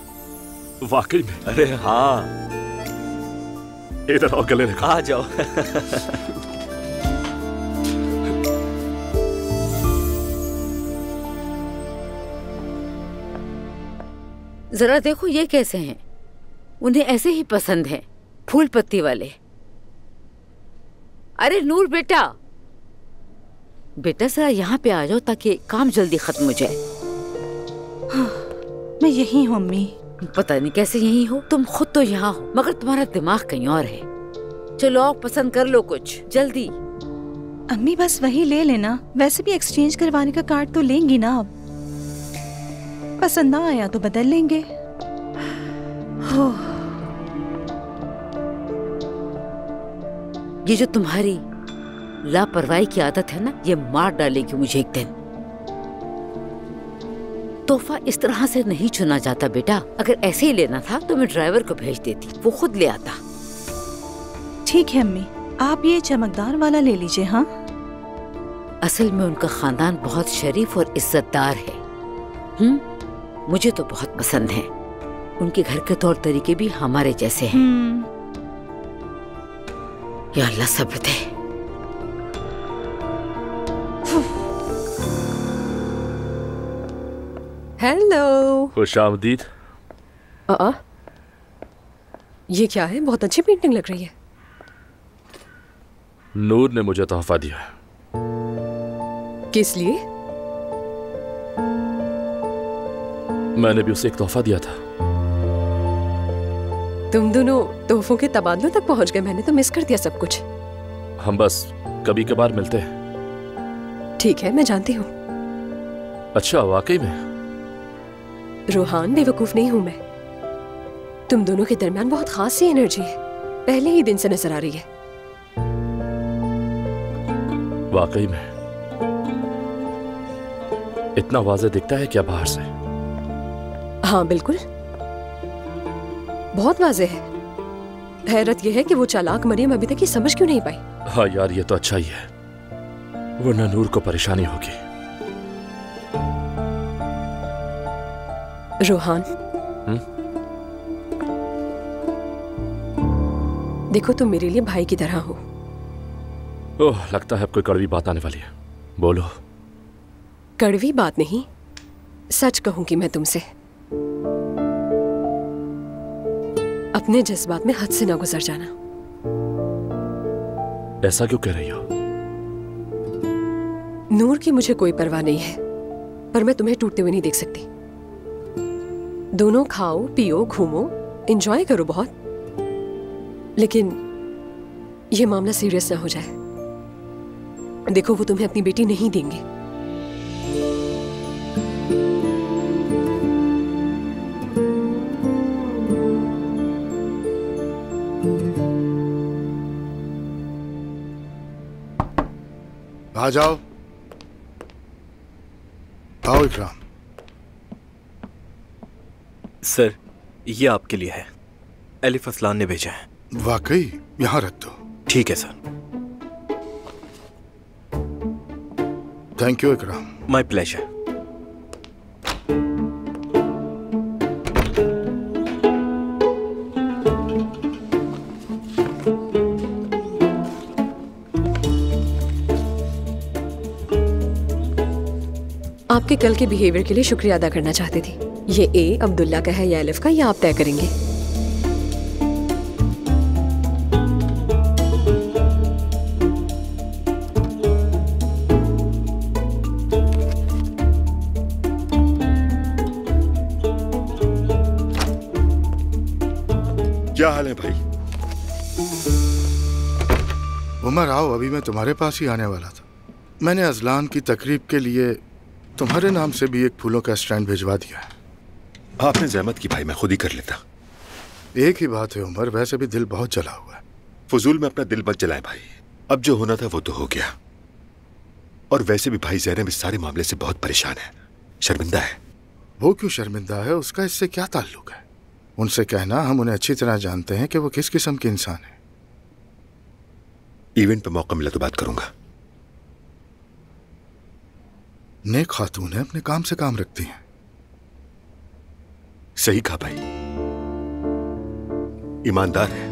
वाकई में? अरे हाँ। इधर आओ, गले रखो। आ जाओ। जरा देखो ये कैसे हैं। उन्हें ऐसे ही पसंद है, फूल पत्ती वाले। अरे नूर बेटा, बेटा जरा यहाँ पे आ जाओ ताकि काम जल्दी खत्म हो जाए। हाँ, मैं यही हूँ अम्मी। पता नहीं कैसे यही हो, तुम खुद तो यहाँ हो मगर तुम्हारा दिमाग कहीं और है। चलो आओ, पसंद कर लो कुछ जल्दी। अम्मी बस वही ले लेना, वैसे भी एक्सचेंज करवाने का कार्ड तो लेंगी ना। अब पसंद ना आया तो बदल लेंगे। ये जो तुम्हारी लापरवाही की आदत है ना, ये मार डालेगी मुझे एक दिन। तोहफा इस तरह से नहीं चुना जाता बेटा। अगर ऐसे ही लेना था तो मैं ड्राइवर को भेज देती, वो खुद ले आता। ठीक है अम्मी, आप ये चमकदार वाला ले लीजिए। हाँ, असल में उनका खानदान बहुत शरीफ और इज्जतदार है। मुझे तो बहुत पसंद है। उनके घर के तौर तरीके भी हमारे जैसे हैं। या अल्लाह सब्र दे। हेलो। खुशामदीद। ये क्या है? बहुत अच्छी पेंटिंग लग रही है। नूर ने मुझे तोहफा दिया है। किस लिए? मैंने भी उसे एक तोहफा दिया था। तुम दोनों तोहफों के तबादलों तक पहुंच गए। मैंने तो मिस कर दिया सब कुछ। हम बस कभी कभार मिलते हैं। ठीक है, मैं जानती हूँ। अच्छा, वाकई में? रोहान, बेवकूफ नहीं हूं मैं। तुम दोनों के दरमियान बहुत खास सी एनर्जी है, पहले ही दिन से नजर आ रही है। वाकई में? इतना वाज़ेह दिखता है क्या बाहर से? हाँ बिल्कुल, बहुत वाज़ेह है। हैरत यह है कि वो चालाक मरियम अभी तक ये समझ क्यों नहीं पाई। हाँ यार, ये तो अच्छा ही है, वरना नूर को परेशानी होगी। रोहान, देखो तुम मेरे लिए भाई की तरह हो। ओह, लगता है अब कोई कड़वी बात आने वाली है। बोलो। कड़वी बात नहीं, सच कहूंगी मैं तुमसे। अपने जज्बात में हद से ना गुजर जाना। ऐसा क्यों कह रही हो? नूर की मुझे कोई परवाह नहीं है, पर मैं तुम्हें टूटते हुए नहीं देख सकती। दोनों खाओ, पियो, घूमो, एंजॉय करो बहुत, लेकिन ये मामला सीरियस ना हो जाए। देखो, वो तुम्हें अपनी बेटी नहीं देंगे। आ जाओ, आओ इकराम। सर, ये आपके लिए है, एलिफ असलान ने भेजा है। वाकई? यहाँ रख दो। ठीक है sir. Thank you Ikram. My pleasure. आपके कल के बिहेवियर के लिए शुक्रिया अदा करना चाहती थी। ये ए अब्दुल्ला का है या एलिफ का, या आप तय करेंगे। क्या हाल है भाई? उमर, आओ, अभी मैं तुम्हारे पास ही आने वाला था। मैंने अजलान की तकरीब के लिए तुम्हारे नाम से भी एक फूलों का स्टैंड भिजवा दिया है। आपने जहमत की भाई, मैं खुद ही कर लेता। एक ही बात है उमर, वैसे भी दिल बहुत जला हुआ है। फजूल में अपना दिल मत जलाए भाई, अब जो होना था वो तो हो गया। और वैसे भी भाई ज़ैनब इस सारे मामले से बहुत परेशान है, शर्मिंदा है। वो क्यों शर्मिंदा है? उसका इससे क्या ताल्लुक है? उनसे कहना हम उन्हें अच्छी तरह जानते हैं कि वो किस किस्म के इंसान है। इवेंट पे मौका मिला तो बात करूंगा। नेक खातून है, अपने काम से काम रखती हैं। सही कहा भाई, ईमानदार है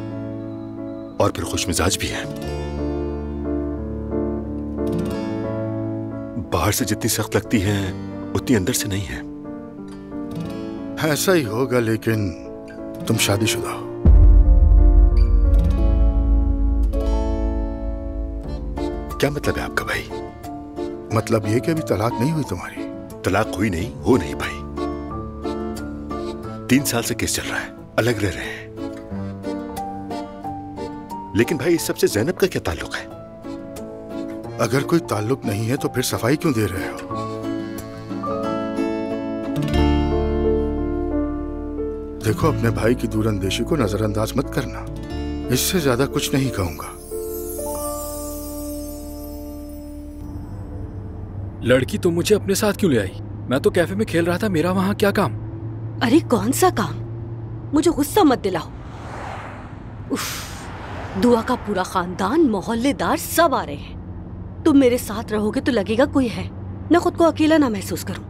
और फिर खुशमिजाज भी है। बाहर से जितनी सख्त लगती है उतनी अंदर से नहीं है। ऐसा ही होगा, लेकिन तुम शादीशुदा हो। क्या मतलब है आपका भाई? मतलब ये कि अभी तलाक नहीं हुई तुम्हारी? तलाक हुई नहीं, हो नहीं भाई। 3 साल से केस चल रहा है, अलग रह रहे हैं। लेकिन भाई इस सबसे ज़ैनब का क्या ताल्लुक है? अगर कोई ताल्लुक नहीं है तो फिर सफाई क्यों दे रहे हो? देखो, अपने भाई की दूरअंदेशी को नजरअंदाज मत करना। इससे ज्यादा कुछ नहीं कहूंगा। लड़की तो मुझे अपने साथ क्यों ले आई? मैं तो कैफे में खेल रहा था, मेरा वहां क्या काम? अरे कौन सा काम? मुझे गुस्सा मत दिलाओ। उफ, दुआ का पूरा खानदान, मोहल्लेदार सब आ रहे हैं। तुम मेरे साथ रहोगे तो लगेगा कोई है, मैं खुद को अकेला ना महसूस करूं।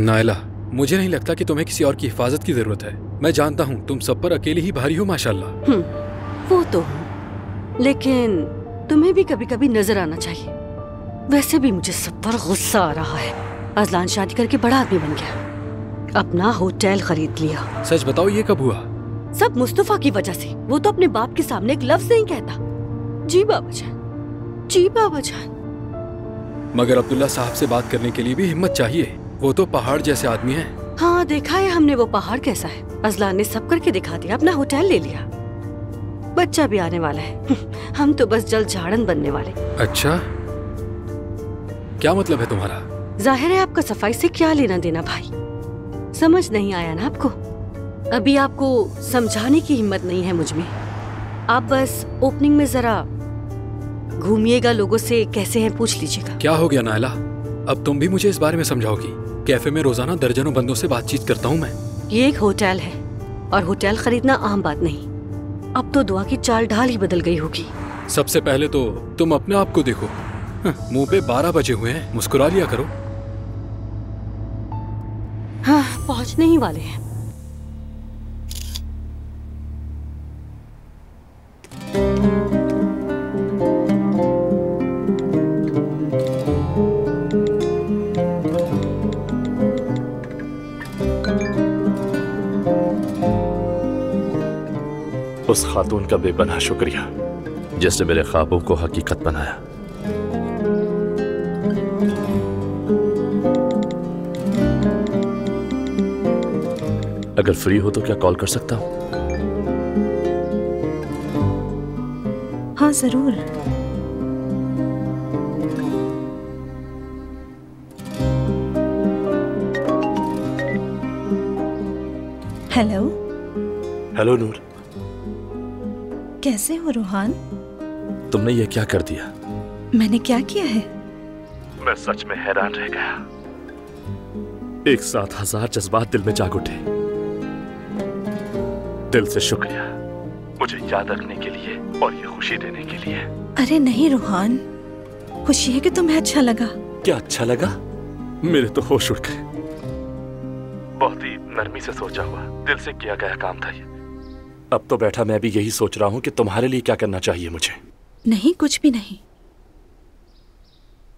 नायला, मुझे नहीं लगता कि तुम्हें किसी और की हिफाजत की जरूरत है। मैं जानता हूँ तुम सब पर अकेले ही भारी हो माशाल्लाह। वो तो हूँ, लेकिन तुम्हें भी कभी कभी नजर आना चाहिए। वैसे भी मुझे सब पर गुस्सा आ रहा है। अजलान शादी करके बड़ा आदमी बन गया, अपना होटल खरीद लिया। सच बताओ, ये कब हुआ? सब मुस्तफा की वजह से। वो तो अपने बाप के सामने एक लफ्ज नहीं कहता। जी बाबा जान, जी बाबा जान। मगर अब्दुल्ला साहब से बात करने के लिए भी हिम्मत चाहिए। वो तो पहाड़ जैसे आदमी हैं। हाँ, देखा है हमने वो पहाड़ कैसा है। अजलान ने सब करके दिखा दिया, अपना होटल ले लिया। बच्चा भी आने वाला है। हम तो बस जल्द झाड़न बनने वाले। अच्छा, क्या मतलब है तुम्हारा? जाहिर है आपका सफाई से क्या लेना देना भाई। समझ नहीं आया ना आपको? अभी आपको समझाने की हिम्मत नहीं है मुझ में। आप बस ओपनिंग में जरा घूमिएगा, लोगों से कैसे हैं पूछ लीजिएगा। क्या हो गया नायला? अब तुम भी मुझे इस बारे में समझाओगी? कैफे में रोजाना दर्जनों बंदों से बातचीत करता हूँ मैं। ये एक होटल है और होटल खरीदना आम बात नहीं। अब तो दुआ की चाल ढाल ही बदल गई होगी। सबसे पहले तो तुम अपने आप को देखो। मुंह पे 12 बजे हुए हैं, मुस्कुरा लिया करो। हाँ, पहुंचने ही वाले हैं। उस खातून का बेपनाह शुक्रिया जिसने मेरे ख्वाबों को हकीकत बनाया। अगर फ्री हो तो क्या कॉल कर सकता हूं? हाँ जरूर। हेलो। हेलो नूर, कैसे हो रोहान? तुमने ये क्या कर दिया? मैंने क्या किया है? मैं सच में हैरान रह गया। एक साथ 1000 जज्बात दिल में जाग उठे। दिल से शुक्रिया मुझे याद रखने के लिए और ये खुशी देने के लिए। अरे नहीं रोहान, खुशी है कि तुम्हें अच्छा लगा। क्या अच्छा लगा? मेरे तो होश उड़ गए। बहुत ही नरमी से सोचा हुआ, दिल से किया गया काम था ये। अब तो बैठा मैं भी यही सोच रहा हूँ कि तुम्हारे लिए क्या करना चाहिए मुझे। नहीं, कुछ भी नहीं।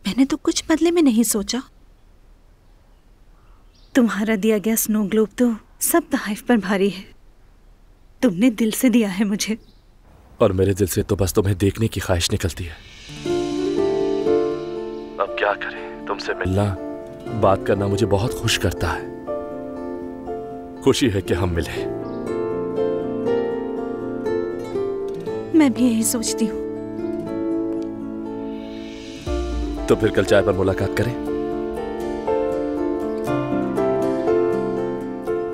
मैंने तो कुछ बदले में नहीं सोचा। तुम्हारा दिया गया स्नो ग्लोब तो सब तहफ़ पर भारी है। तुमने दिल से दिया है मुझे। और मेरे दिल से तो बस तुम्हें देखने की ख्वाहिश निकलती है। अब क्या करें, तुमसे मिलना, बात करना मुझे बहुत खुश करता है। खुशी है कि हम मिले। मैं भी यही सोचती हूँ। तो फिर कल चाय पर मुलाकात करें?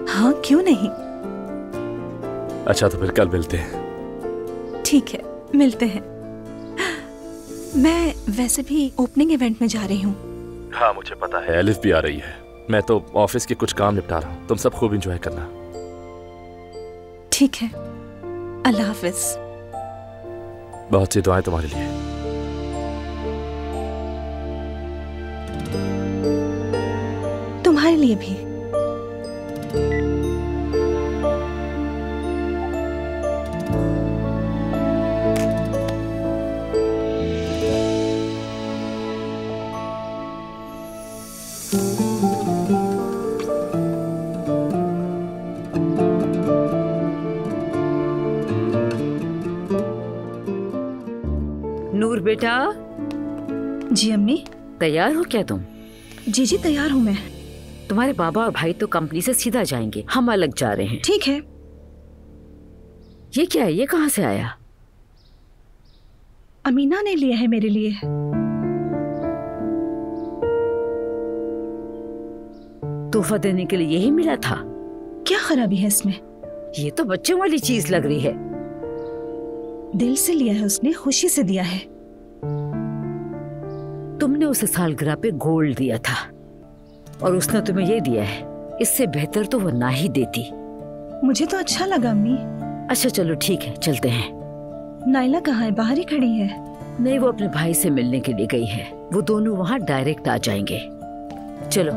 हाँ, क्यों नहीं। अच्छा, तो फिर कल मिलते हैं। ठीक है, मिलते हैं। मैं वैसे भी ओपनिंग इवेंट में जा रही हूँ। हाँ मुझे पता है, एलिफ भी आ रही है। मैं तो ऑफिस के कुछ काम निपटा रहा हूँ। तुम सब खूब एंजॉय करना। ठीक है, अल्लाह हाफिज। बहुत सी दुआएं तुम्हारे लिए। तुम्हारे लिए भी। नूर बेटा। जी अम्मी। तैयार हो क्या तुम? जी जी तैयार हूँ मैं। तुम्हारे बाबा और भाई तो कंपनी से सीधा जाएंगे, हम अलग जा रहे हैं। ठीक है। ये क्या है? ये कहाँ से आया? अमीना ने लिया है मेरे लिए। तोहफा देने के लिए यही मिला था? क्या खराबी है इसमें? ये तो बच्चों वाली चीज लग रही है। दिल से लिया है उसने, खुशी से दिया है। तुमने उसे सालगिरह पे गोल्ड दिया था और उसने तुम्हें ये दिया है। इससे बेहतर तो वो ना ही देती। मुझे तो अच्छा लगा अम्मी। अच्छा चलो ठीक है, चलते हैं। नाइला कहाँ है? बाहर ही खड़ी है। नहीं, वो अपने भाई से मिलने के लिए गई है। वो दोनों वहाँ डायरेक्ट आ जाएंगे। चलो।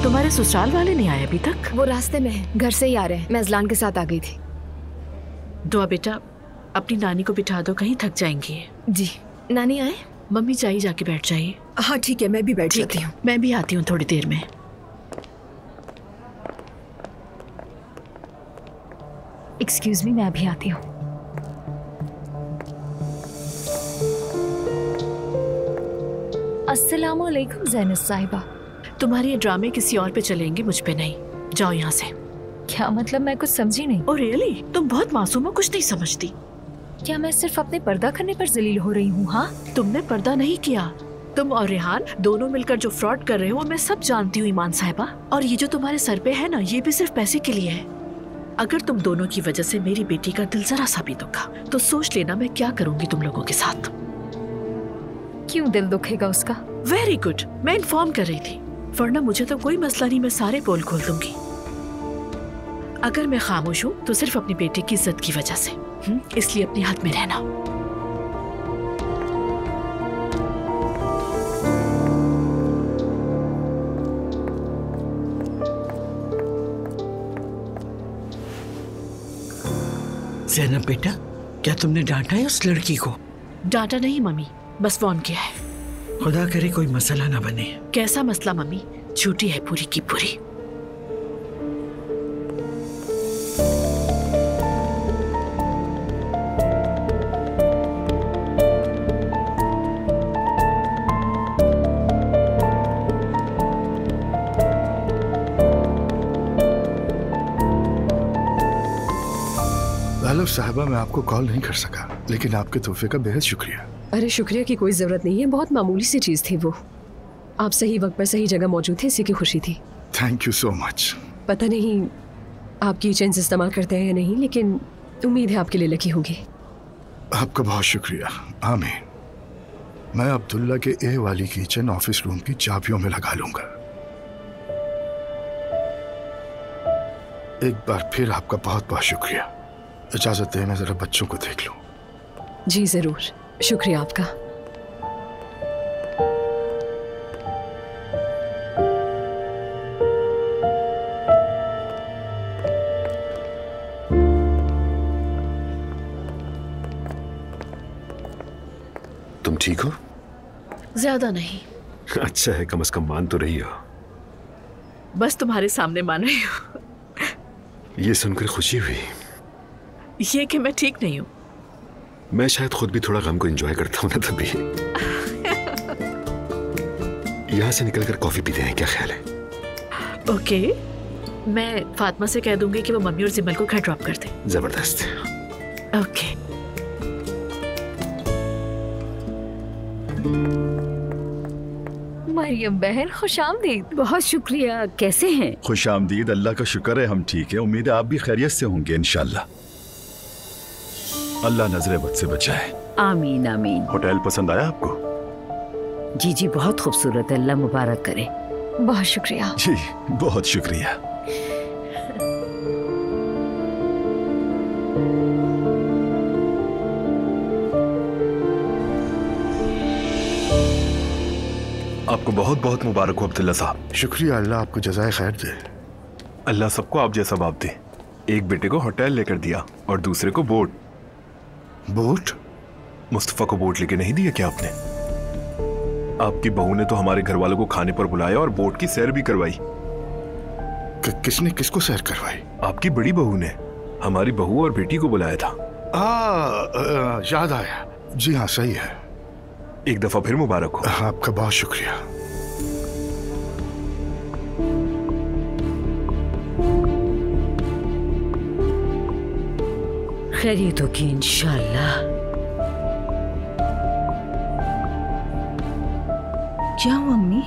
तुम्हारे ससुराल वाले नहीं आए अभी तक? वो रास्ते में है, घर से ही आ रहे हैं। मैं अजलान के साथ आ गई थी। दुआ बेटा, अपनी नानी को बिठा दो, कहीं थक जाएंगी। जी। नानी आए? मम्मी चाहिए जाके बैठ जाइए। हाँ ठीक है, मैं भी बैठ जाती हूँ। मैं भी आती हूँ थोड़ी देर में। एक्सक्यूज मी, मैं भी आती हूँ। अस्सलामु अलैकुम ज़ैनब साहिबा। तुम्हारे ये ड्रामे किसी और पे चलेंगे, मुझ पे नहीं। जाओ यहाँ से। क्या मतलब? मैं कुछ समझी नहीं। Oh really? तुम बहुत मासूम हो, कुछ नहीं समझती। क्या मैं सिर्फ अपने पर्दा करने पर जलील हो रही हूँ? हाँ, तुमने पर्दा नहीं किया। तुम और रेहान दोनों मिलकर जो फ्रॉड कर रहे हो मैं सब जानती हूँ ईमान साहिबा। और ये जो तुम्हारे सर पे है ना, ये भी सिर्फ पैसे के लिए है। अगर तुम दोनों की वजह से मेरी बेटी का दिल जरा सा भी दुखा तो सोच लेना मैं क्या करूंगी तुम लोगों के साथ। क्यों दिल दुखेगा उसका? वेरी गुड, मैं इन्फॉर्म कर रही थी, वरना मुझे तो कोई मसला नहीं, मैं सारे पोल खोल दूंगी। अगर मैं खामोश हूँ तो सिर्फ अपनी बेटी की इज्जत की वजह से, इसलिए अपने हाथ में रहना। ज़ैनब बेटा, क्या तुमने डांटा है उस लड़की को? डांटा नहीं मम्मी, बस वार्न किया है। खुदा करे कोई मसला ना बने। कैसा मसला मम्मी? झूठी है पूरी की पूरी। हेलो साहिबा, मैं आपको कॉल नहीं कर सका, लेकिन आपके तोहफे का बेहद शुक्रिया। अरे शुक्रिया की कोई जरूरत नहीं है, बहुत मामूली सी चीज थी वो। आप सही वक्त पर सही जगह मौजूद थे, इसी की खुशी थी। Thank you so much. पता नहीं आप की चेन्स इस्तेमाल करते हैं या नहीं, लेकिन उम्मीद है आपके लिए लकी होगी। आपका बहुत शुक्रिया। आमीन। मैं अब्दुल्ला के ए वाली किचन ऑफिस रूम की चाबियों में लगा लूंगा। एक बार फिर आपका बहुत बहुत शुक्रिया। इजाजत दें, मैं जरा बच्चों को देख लूं। जी जरूर, शुक्रिया आपका। तुम ठीक हो? ज्यादा नहीं। अच्छा है, कम से कम मान तो रही हो। बस तुम्हारे सामने मान रही हूँ। ये सुनकर खुशी हुई। ये कि मैं ठीक नहीं हूँ। मैं शायद खुद भी थोड़ा गम को एंजॉय करता हूँ ना, तभी। यहाँ से निकलकर कॉफी पीते हैं, क्या ख्याल है? ओके, मैं फातिमा से कह दूंगी कि वो मम्मी और जिमल को घर ड्रॉप कर दे। जबरदस्त। ओके। मरियम बहन, खुशामदीद। बहुत शुक्रिया। कैसे हैं? खुशामदीद, अल्लाह का शुक्र है हम ठीक है। उम्मीद है आप भी खैरियत से होंगे इंशाल्लाह। अल्लाह नजरे बद से बचाए। आमीन आमीन। होटल पसंद आया आपको? जी जी, बहुत खूबसूरत है, अल्लाह मुबारक करे। बहुत शुक्रिया। जी बहुत शुक्रिया। आपको बहुत बहुत मुबारक हो अब्दुल्ला साहब। शुक्रिया, अल्लाह आपको जज़ाए खैर दे। अल्लाह सबको आप जैसा बाप दे। एक बेटे को होटल लेकर दिया और दूसरे को बोट। बोट? मुस्तफा को बोट लेके नहीं दिया क्या आपने? आपकी बहू ने तो हमारे घर वालों को खाने पर बुलाया और बोट की सैर भी करवाई। किसने किसको सैर करवाई? आपकी बड़ी बहू ने हमारी बहू और बेटी को बुलाया था। याद आया। जी हाँ, सही है। एक दफा फिर मुबारक हो। आपका बहुत शुक्रिया। खैरियत होगी इंशाल्लाह। क्या हुआ अम्मी?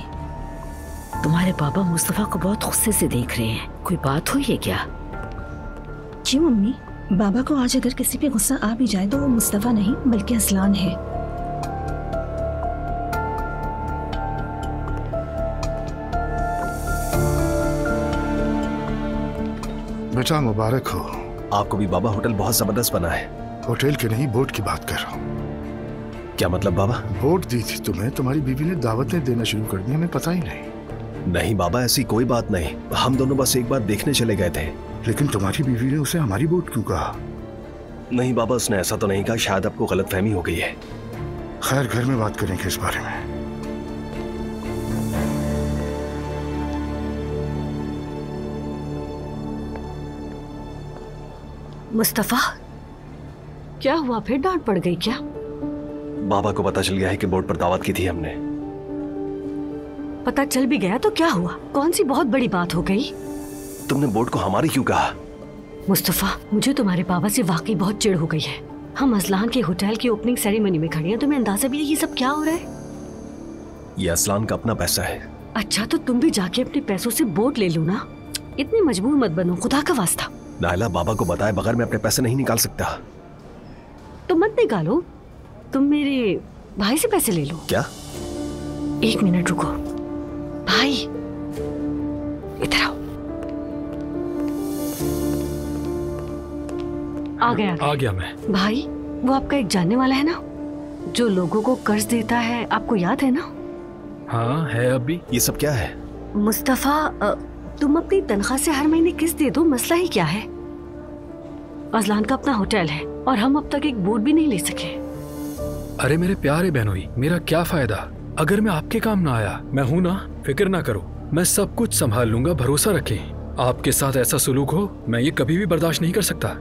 तुम्हारे पापा मुस्तफा को बहुत गुस्से से देख रहे हैं, कोई बात हुई है क्या? जी मम्मी, बाबा को आज अगर किसी पे गुस्सा आ भी जाए तो वो मुस्तफा नहीं बल्कि असलान है। बेटा मुबारक हो। आपको भी बाबा। होटल बहुत जबरदस्त बना है। होटल के नहीं, बोट की बात कर रहा हूँ। क्या मतलब बाबा? बोट दी थी तुम्हें, तुम्हारी बीवी ने दावतें देना शुरू कर दी, हमें पता ही नहीं। नहीं बाबा, ऐसी कोई बात नहीं। हम दोनों बस एक बार देखने चले गए थे। लेकिन तुम्हारी बीवी ने उसे हमारी बोट क्यों कहा? नहीं बाबा, उसने ऐसा तो नहीं कहा। शायद आपको गलतफहमी हो गई है। खैर, घर में बात करेंगे इस बारे में। मुस्तफा, क्या हुआ? फिर डांट पड़ गई क्या? बाबा को पता चल गया है कि बोर्ड पर दावत की थी हमने। पता चल भी गया तो क्या हुआ? कौन सी बहुत बड़ी बात हो गई? तुमने बोर्ड को हमारी क्यों कहा? मुस्तफा, मुझे तुम्हारे बाबा से वाकई बहुत चिढ़ हो गई है। हम असलान के होटल की ओपनिंग सेरेमनी में खड़े हैं, तुम्हें अंदाजा भी है ये सब क्या हो रहा है? ये असलान का अपना पैसा है। अच्छा, तो तुम भी जाके अपने पैसों से बोट ले लो ना। इतने मजबूर मत बनो, खुदा का वास्ता। नायला, बाबा को बताए बगैर मैं अपने पैसे नहीं निकाल सकता। तो मत निकालो, तुम मेरे भाई से पैसे ले लो। क्या? 1 मिनट रुको। भाई, इधर आओ। आ गया मैं। भाई, वो आपका एक जानने वाला है ना, जो लोगों को कर्ज देता है, आपको याद है ना? हाँ है। अभी ये सब क्या है? मुस्तफा, तुम अपनी तनख्वाह से हर महीने किस्त दे दो, मसला ही क्या है? अजलान का अपना होटल है और हम अब तक एक बोर्ड भी नहीं ले सके। अरे मेरे प्यारे बहनोई, मेरा क्या फायदा अगर मैं आपके काम ना आया? मैं हूं ना, फिक्र ना करो, मैं सब कुछ संभाल लूंगा, भरोसा रखें। आपके साथ ऐसा सुलूक हो, मैं ये कभी भी बर्दाश्त नहीं कर सकता।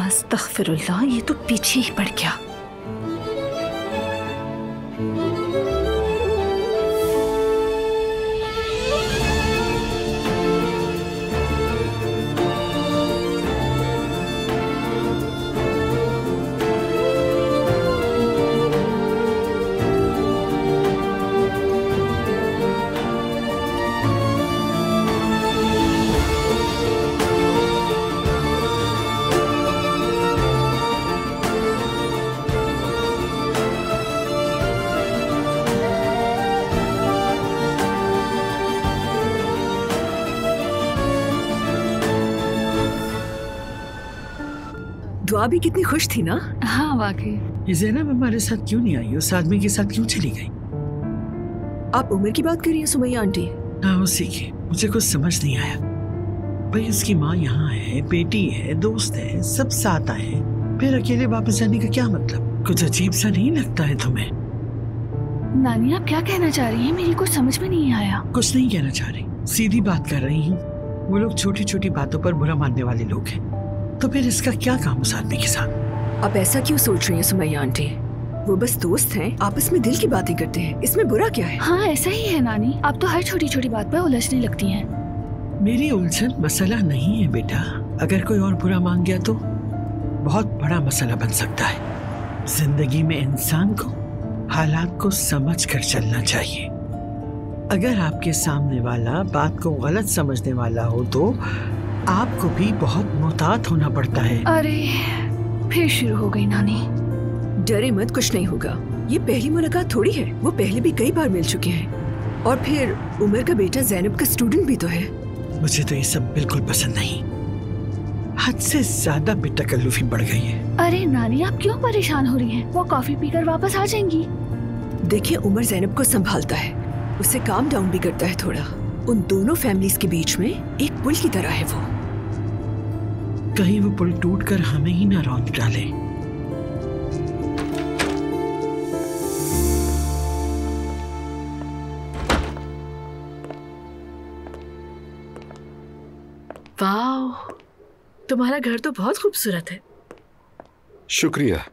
अस्तगफिरुल्लाह, ये तो पीछे ही पड़ गया। दुआ भी कितनी खुश थी ना। हाँ वाकई। ये ज़ैनब हमारे साथ क्यों नहीं आई? उस आदमी के साथ क्यों चली गई? आप उमर की बात कर रही हैं सुमैया आंटी? हाँ, उसी की। मुझे कुछ समझ नहीं आया। भाई उसकी माँ यहाँ है, बेटी है, दोस्त है, सब साथ आए हैं, फिर अकेले वापस जाने का क्या मतलब? कुछ अजीब सा नहीं लगता है तुम्हें? नानी, आप क्या कहना चाह रही हैं? मेरी कुछ समझ में नहीं आया। कुछ नहीं कहना चाह रही, सीधी बात कर रही हूँ। वो लोग छोटी छोटी बातों पर बुरा मानने वाले लोग हैं, तो फिर इसका क्या काम उस आदमी के साथ? आप ऐसा क्यों सोच रही हैं सुमैया आंटी? वो बस दोस्त हैं, आपस में दिल की बातें करते हैं, इसमें बुरा क्या है? हाँ ऐसा ही है नानी, आप तो हर छोटी छोटी बात पर उलझने लगती हैं। मेरी उलझन मसला नहीं है बेटा, अगर कोई और बुरा मान गया तो बहुत बड़ा मसला बन सकता है। जिंदगी में इंसान को हालात को समझ कर चलना चाहिए। अगर आपके सामने वाला बात को गलत समझने वाला हो तो आपको भी बहुत मोहतात होना पड़ता है। अरे फिर शुरू हो गई नानी। डरे मत, कुछ नहीं होगा। ये पहली मुलाकात थोड़ी है, वो पहले भी कई बार मिल चुके हैं। और फिर उमर का बेटा ज़ैनब का स्टूडेंट भी तो है। मुझे तो ये सब बिल्कुल पसंद नहीं, हद से ज्यादा बेतकल्लुफी बढ़ गई है। अरे नानी, आप क्यों परेशान हो रही हैं? वो कॉफी पीकर वापस आ जाएंगी। देखिए, उमर ज़ैनब को संभालता है, उसे काम डाउन भी करता है थोड़ा। उन दोनों फैमिलीज के बीच में एक पुल की तरह है वो। कहीं वो पुल टूटकर हमें ही ना रौंद डाले। वाह, तुम्हारा घर तो बहुत खूबसूरत है। शुक्रिया।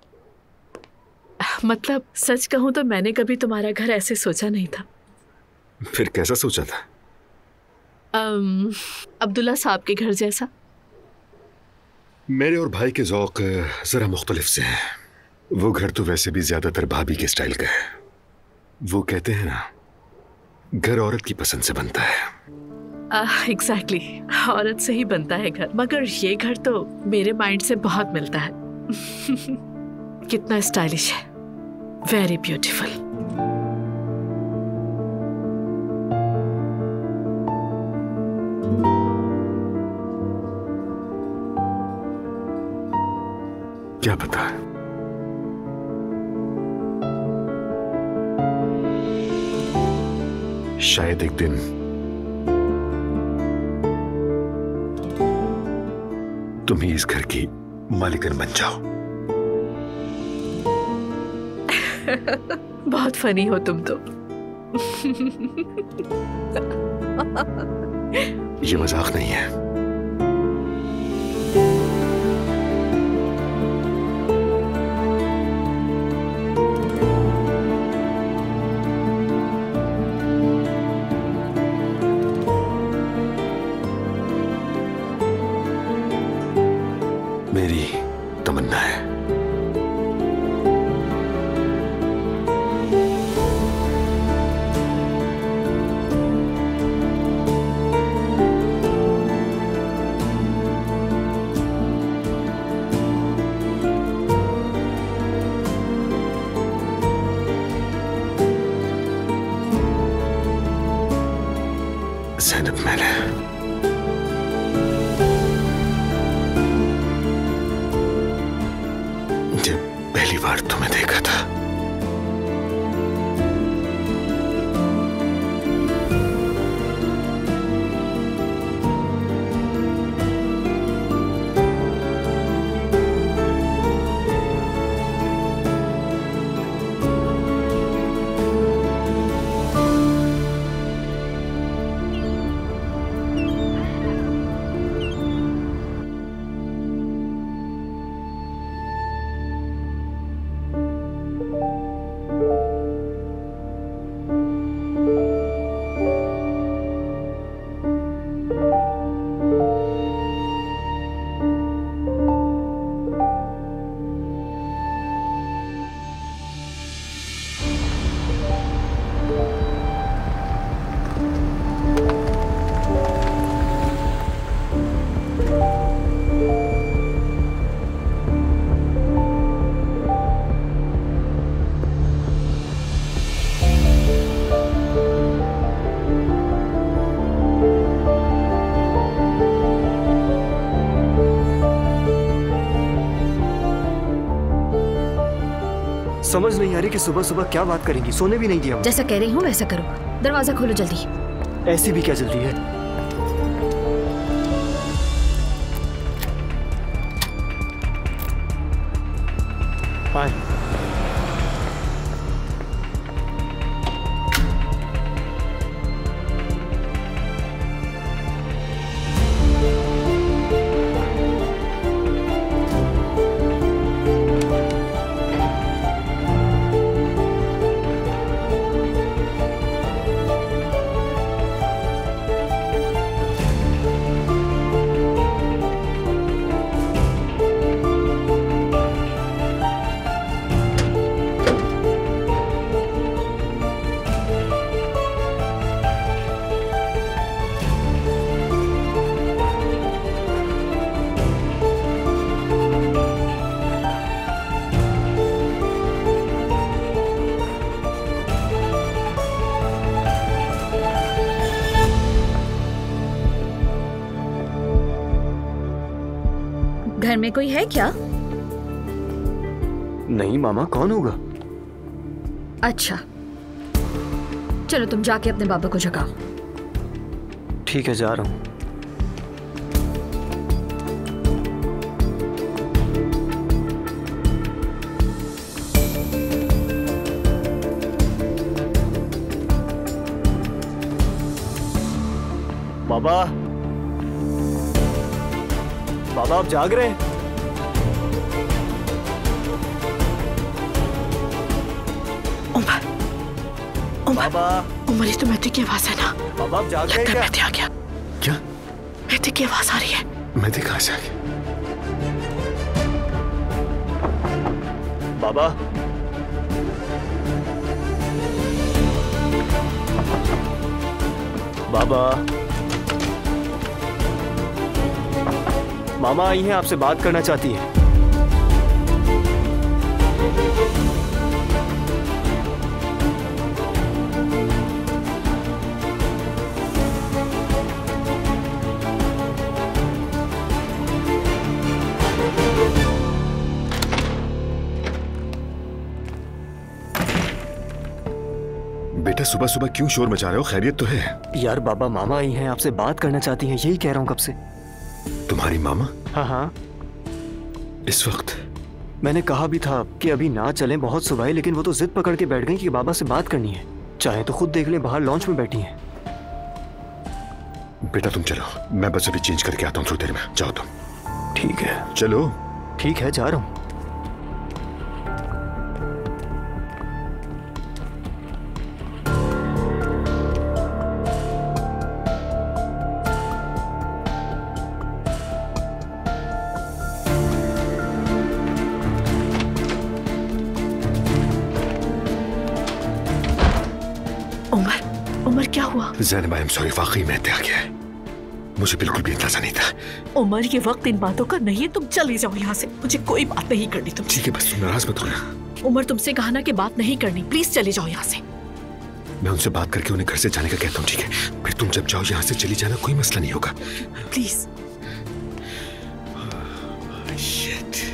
मतलब सच कहूं तो मैंने कभी तुम्हारा घर ऐसे सोचा नहीं था। फिर कैसा सोचा था? अब्दुल्ला साहब के घर जैसा। मेरे और भाई के ज़ौक़ जरा मुख्तलिफ से हैं। वो घर तो वैसे भी ज्यादातर भाभी के स्टाइल का है। वो कहते हैं ना, घर औरत की पसंद से बनता है। एग्जैक्टली, औरत से ही बनता है घर। मगर ये घर तो मेरे माइंड से बहुत मिलता है। कितना स्टाइलिश है, वेरी ब्यूटीफुल। क्या पता है। शायद एक दिन तुम ही इस घर की मालिकन बन जाओ। बहुत फनी हो तुम तो। ये मजाक नहीं है। मेरी तमन्ना है। ज़ैनब, मैंने जब पहली बार तुम्हें देखा था समझ नहीं आ रही कि सुबह सुबह क्या बात करेंगी। सोने भी नहीं दिया। जैसा कह रही हूँ वैसा करो। दरवाजा खोलो जल्दी। ऐसी भी क्या जल्दी है? आए। घर में कोई है क्या? नहीं मामा, कौन होगा? अच्छा, चलो तुम जाके अपने बाबा को जगाओ। ठीक है, जा रहा हूँ। बाबा, बाबा आप जाग रहे हैं? बाबा, उमर, ये तो मेहदी की आवाज है ना? बाबा आप जाग रहे हैं क्या? मेहदी आ गया। क्या? मेहदी की आवाज आ रही है। मेहदी कहाँ से आ गई? बाबा, बाबा, मामा आई हैं, आपसे बात करना चाहती हैं। बेटा सुबह सुबह क्यों शोर मचा रहे हो? खैरियत तो है? यार बाबा मामा आई हैं, आपसे बात करना चाहती हैं, यही कह रहा हूँ कब से। तुम्हारी मामा? हाँ हाँ। इस वक्त? मैंने कहा भी था कि अभी ना चलें, बहुत सुबह है, लेकिन वो तो जिद पकड़ के बैठ गई कि बाबा से बात करनी है। चाहे तो खुद देख ले, बाहर लॉन्च में बैठी हैं। बेटा तुम चलो, मैं बस अभी चेंज करके आता हूँ थोड़ी देर में। जाओ तुम। ठीक है चलो। ठीक है, जा रहा हूँ। उमर क्या हुआ? ज़ैनब, आई एम सॉरी, वाकई मैं आ गया है। मुझे बिल्कुल भी अंदाजा नहीं था। उमर ये वक्त इन बातों का नहीं है, तुम चले जाओ यहाँ से, मुझे कोई बात नहीं करनी तुम। ठीक है, बस तुम नाराज मत होना। उमर तुमसे कहा ना कि बात नहीं करनी, प्लीज चले जाओ यहाँ से। मैं उनसे बात करके उन्हें घर से जाने का कहता हूँ, ठीक है? फिर तुम जब जाओ यहाँ से चली जाना, कोई मसला नहीं होगा। प्लीज। Shit.